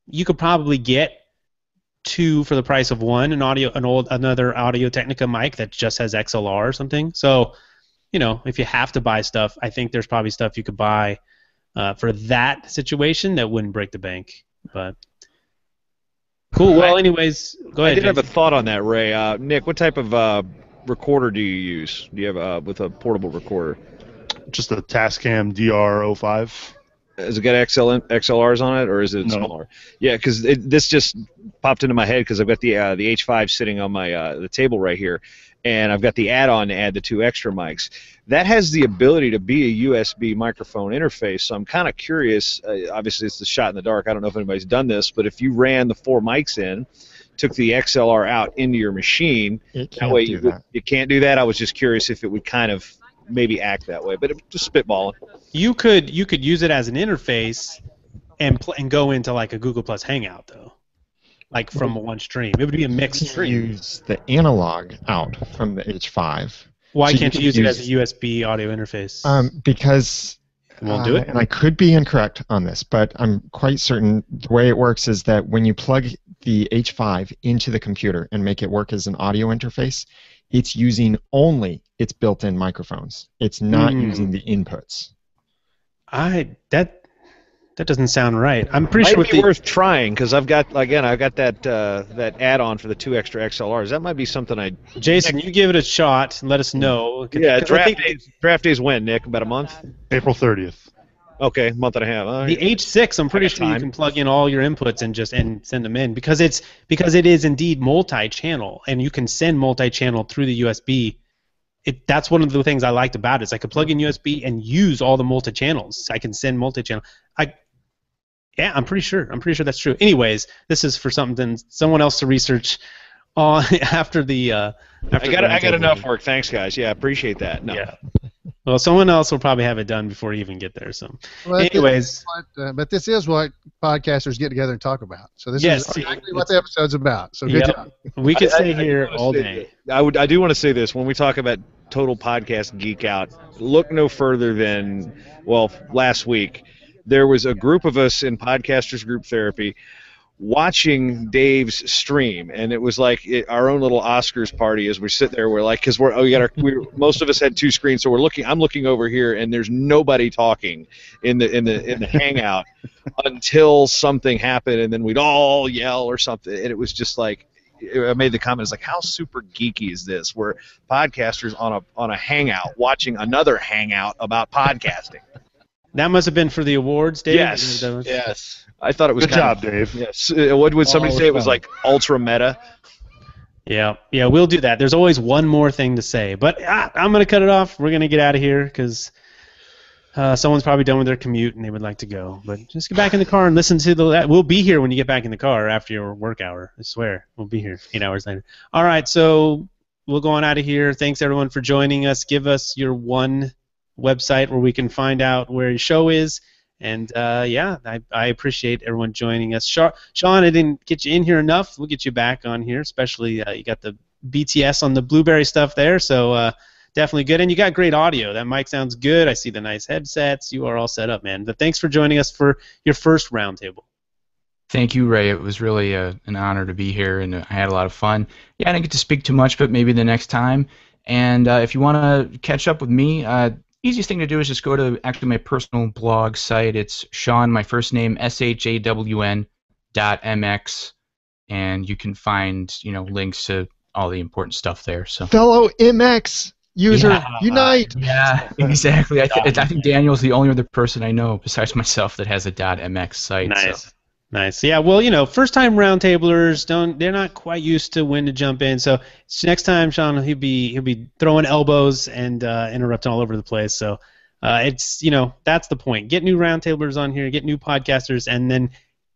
you could probably get 2 for the price of 1, another Audio-Technica mic that just has XLR or something. So, if you have to buy stuff, I think there's probably stuff you could buy for that situation that wouldn't break the bank. But cool. Well, anyways, go ahead. I did have a thought on that, Ray. Nick, what type of recorder do you use? Do you have with a portable recorder? Just a Tascam DR05. Has it got XLRs on it, or is it smaller? Yeah, because this just popped into my head because I've got the H5 sitting on my the table right here, and I've got the add-on to add the 2 extra mics. That has the ability to be a USB microphone interface, so I'm kind of curious. Obviously, it's the shot in the dark. I don't know if anybody's done this, but if you ran the 4 mics in, took the XLR out into your machine, that way you can't do that. I was just curious if it would kind of maybe act that way, but just spitballing. You could use it as an interface and go into like a Google Plus Hangout though, like from one stream. It would be a mixed stream. Use the analog out from the H5. Why can't you use it as a USB audio interface? Because it won't do it. And I could be incorrect on this, but I'm quite certain the way it works is that when you plug the H5 into the computer and make it work as an audio interface, it's using only its built-in microphones. It's not using the inputs. That doesn't sound right. I'm pretty sure might be worth trying because I've got that add-on for the 2 extra XLRs. That might be something Jason, you give it a shot and let us know. Yeah, draft days when, Nick? About a month? April 30th. Okay, month and a half. The H6, I'm pretty sure you can plug in all your inputs and send them in because it is indeed multi-channel and you can send multi-channel through the USB. That's one of the things I liked about it. Is I could plug in USB and use all the multi-channels. I can send multi-channel. I'm pretty sure that's true. Anyways, this is for someone else to research after the. I got enough work. Thanks, guys. Yeah, appreciate that. No. Yeah. Well, someone else will probably have it done before you even get there. So, anyways. But this is what podcasters get together and talk about. So this yes, is exactly what the episode's about. So good job. We could stay here all day. I do want to say this. When we talk about total podcast geek out, look no further than, well, last week, there was a group of us in Podcasters Group Therapy watching Dave's stream, and it was like our own little Oscars party as we sit there. We're like, because most of us had two screens, so I'm looking over here, and there's nobody talking in the Hangout until something happened, and then we'd all yell or something, and it was just like, I made the comment, it's like, how super geeky is this? We're podcasters on a Hangout watching another Hangout about podcasting. That must have been for the awards, Dave? Yes. I thought it was good job, Dave. Yes. What would somebody say? It was like ultra meta. Yeah, we'll do that. There's always one more thing to say, but I'm going to cut it off. We're going to get out of here because someone's probably done with their commute and they would like to go. But just get back in the car and listen to we'll be here when you get back in the car after your work hour. I swear. We'll be here 8 hours later. All right, so we'll go on out of here. Thanks, everyone, for joining us. Give us your one website where we can find out where your show is. And, I appreciate everyone joining us. Sean, I didn't get you in here enough. We'll get you back on here, especially you got the BTS on the Blueberry stuff there, so definitely good. And you got great audio. That mic sounds good. I see the nice headsets. You are all set up, man. But thanks for joining us for your first roundtable. Thank you, Ray. It was really an honor to be here, and I had a lot of fun. Yeah, I didn't get to speak too much, but maybe the next time. And if you want to catch up with me, easiest thing to do is just go to actually my personal blog site. It's Sean, my first name, SHAWN.MX, and you can find links to all the important stuff there. So fellow MX user, unite! Yeah, exactly. I think Daniel's the only other person I know besides myself that has a .mx site. Nice. So. Nice. Yeah, well, first-time roundtablers they're not quite used to when to jump in. So next time, Sean, he'll be throwing elbows and interrupting all over the place. So it's that's the point. Get new roundtablers on here, get new podcasters, and then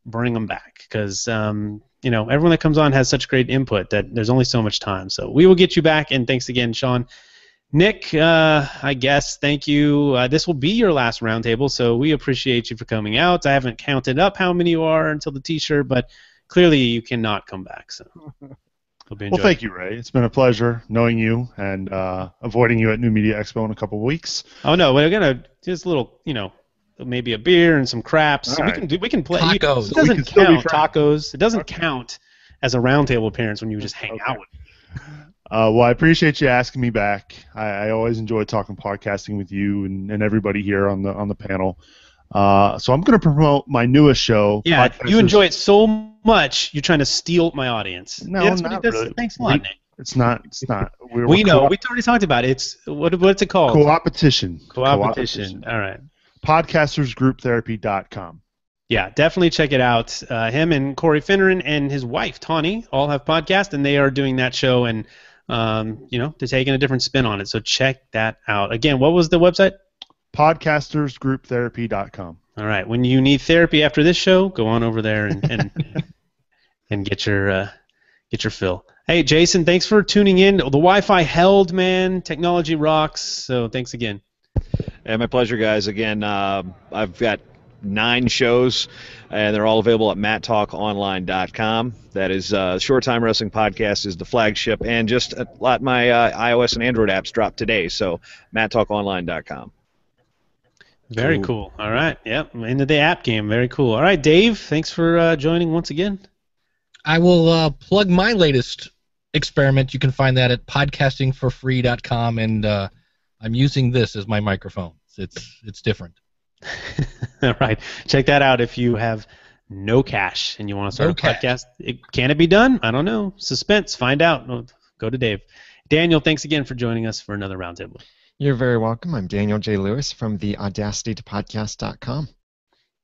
bring them back because everyone that comes on has such great input that there's only so much time. So we will get you back, and thanks again, Sean. Nick, I guess, thank you. This will be your last roundtable, so we appreciate you for coming out. I haven't counted up how many you are until the T-shirt, but clearly you cannot come back. So, well, thank you, Ray. It's been a pleasure knowing you and avoiding you at New Media Expo in a couple of weeks. Oh no, we're gonna just a little, maybe a beer and some craps. Right. We can play tacos. It doesn't count tacos. It doesn't count as a roundtable appearance when you just hang out with me. Well, I appreciate you asking me back. I always enjoy talking podcasting with you and everybody here on the panel. So I'm going to promote my newest show. Yeah, you enjoy it so much, you're trying to steal my audience. No, not really. Thanks a lot, Nick. It's not. We know. We already talked about it. It's what's it called? Co-opetition. All right. Podcastersgrouptherapy.com. Yeah, definitely check it out. Him and Corey Finneran and his wife Tawny all have podcasts, and they are doing that show, and they're taking a different spin on it. So check that out. Again, what was the website? Podcastersgrouptherapy.com. All right. When you need therapy after this show, go on over there and get your fill. Hey, Jason, thanks for tuning in. The Wi-Fi held, man. Technology rocks. So thanks again. Yeah, my pleasure, guys. Again, I've got 9 shows, and they're all available at matttalkonline.com. That is Short Time Wrestling Podcast is the flagship, and just a lot my iOS and Android apps dropped today, so matttalkonline.com. Very cool. All right. Yep. Into the app game. Very cool. All right, Dave, thanks for joining once again. I will plug my latest experiment. You can find that at podcastingforfree.com, and I'm using this as my microphone. It's different. All right. Check that out if you have no cash and you want to start a podcast. Can it be done? I don't know. Suspense. Find out. Go to Dave. Daniel, thanks again for joining us for another roundtable. You're very welcome. I'm Daniel J. Lewis from the audacitytopodcast.com.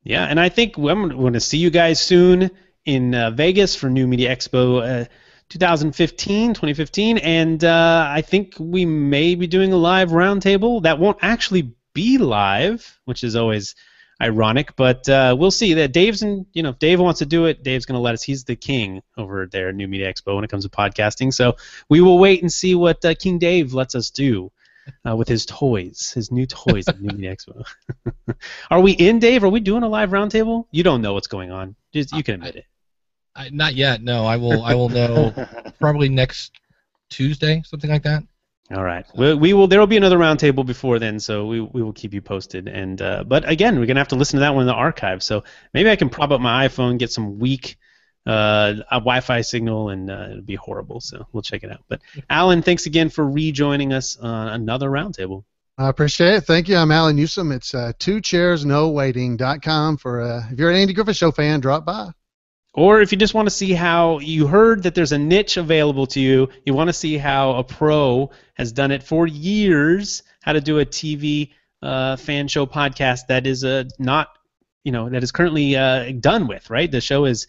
Yeah, and I think I'm going to see you guys soon in Vegas for New Media Expo 2015, and I think we may be doing a live roundtable that won't actually be live, which is always ironic, but we'll see. That Dave's if Dave wants to do it, Dave's going to let us. He's the king over there at New Media Expo when it comes to podcasting. So we will wait and see what King Dave lets us do. with his toys, his new toys at New Media Expo. Are we in, Dave? Are we doing a live roundtable? You don't know what's going on. Just you can admit it. Not yet. No, I will know probably next Tuesday, something like that. All right. We will. There will be another roundtable before then, so we will keep you posted. And but again, we're gonna have to listen to that one in the archive. So maybe I can prop up my iPhone, get some weak a Wi-Fi signal, and it'll be horrible. So we'll check it out. But Alan, thanks again for rejoining us on another roundtable. I appreciate it. Thank you. I'm Alan Newsom. It's twocairsnowaiting.com for if you're an Andy Griffith Show fan, drop by. Or if you just want to see how you heard that there's a niche available to you, you want to see how a pro has done it for years, how to do a TV fan show podcast that is not, that is currently done with, right? The show is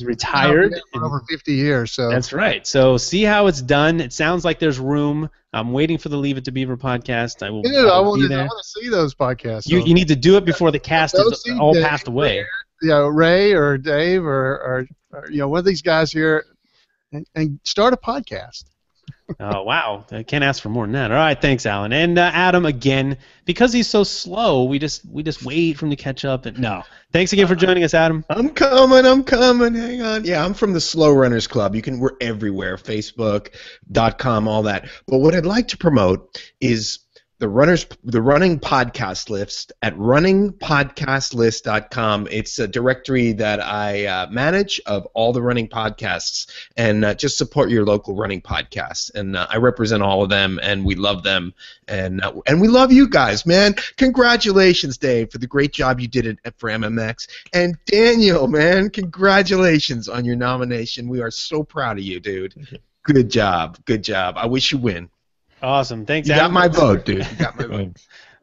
retired. For over 50 years. So that's right. So see how it's done. It sounds like there's room. I'm waiting for the Leave It to Beaver podcast. I want to see those podcasts. You need to do it before the cast is all passed away. Ray or Dave or one of these guys here, and start a podcast. Oh wow! I can't ask for more than that. All right, thanks, Alan. And Adam, again, because he's so slow, we just wait for him to catch up. And no, thanks again for joining us, Adam. I'm coming. Hang on. Yeah, I'm from the Slow Runners Club. We're everywhere, Facebook.com, all that. But what I'd like to promote is the running podcast list at runningpodcastlist.com. It's a directory that I manage of all the running podcasts, and just support your local running podcasts. And I represent all of them, and we love them, and we love you guys, man. Congratulations, Dave, for the great job you did for MMX, and Daniel, man, congratulations on your nomination. We are so proud of you, dude. Good job. I wish you win. Awesome. Thanks, Adam. You got my vote, dude. You got my vote.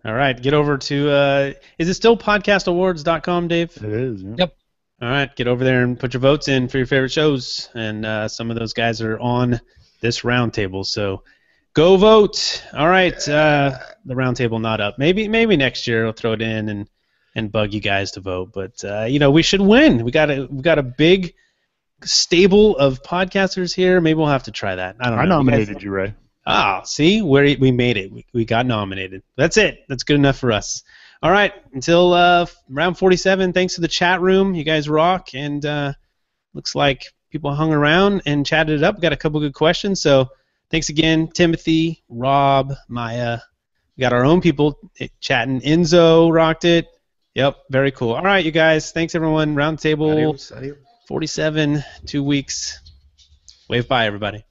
All right. Get over to, is it still podcastawards.com, Dave? It is. Yeah. Yep. All right. Get over there and put your votes in for your favorite shows. And some of those guys are on this roundtable. So go vote. All right. The roundtable not up. Maybe next year I'll throw it in and bug you guys to vote. But, we should win. We got a big stable of podcasters here. Maybe we'll have to try that. I don't know. I nominated you, Ray. See, we made it. We got nominated. That's it. That's good enough for us. All right, until round 47, thanks to the chat room. You guys rock, and looks like people hung around and chatted it up. Got a couple good questions, so thanks again, Timothy, Rob, Maya. We got our own people chatting. Enzo rocked it. Yep, very cool. All right, you guys. Thanks, everyone. Roundtable 47, 2 weeks. Wave bye, everybody.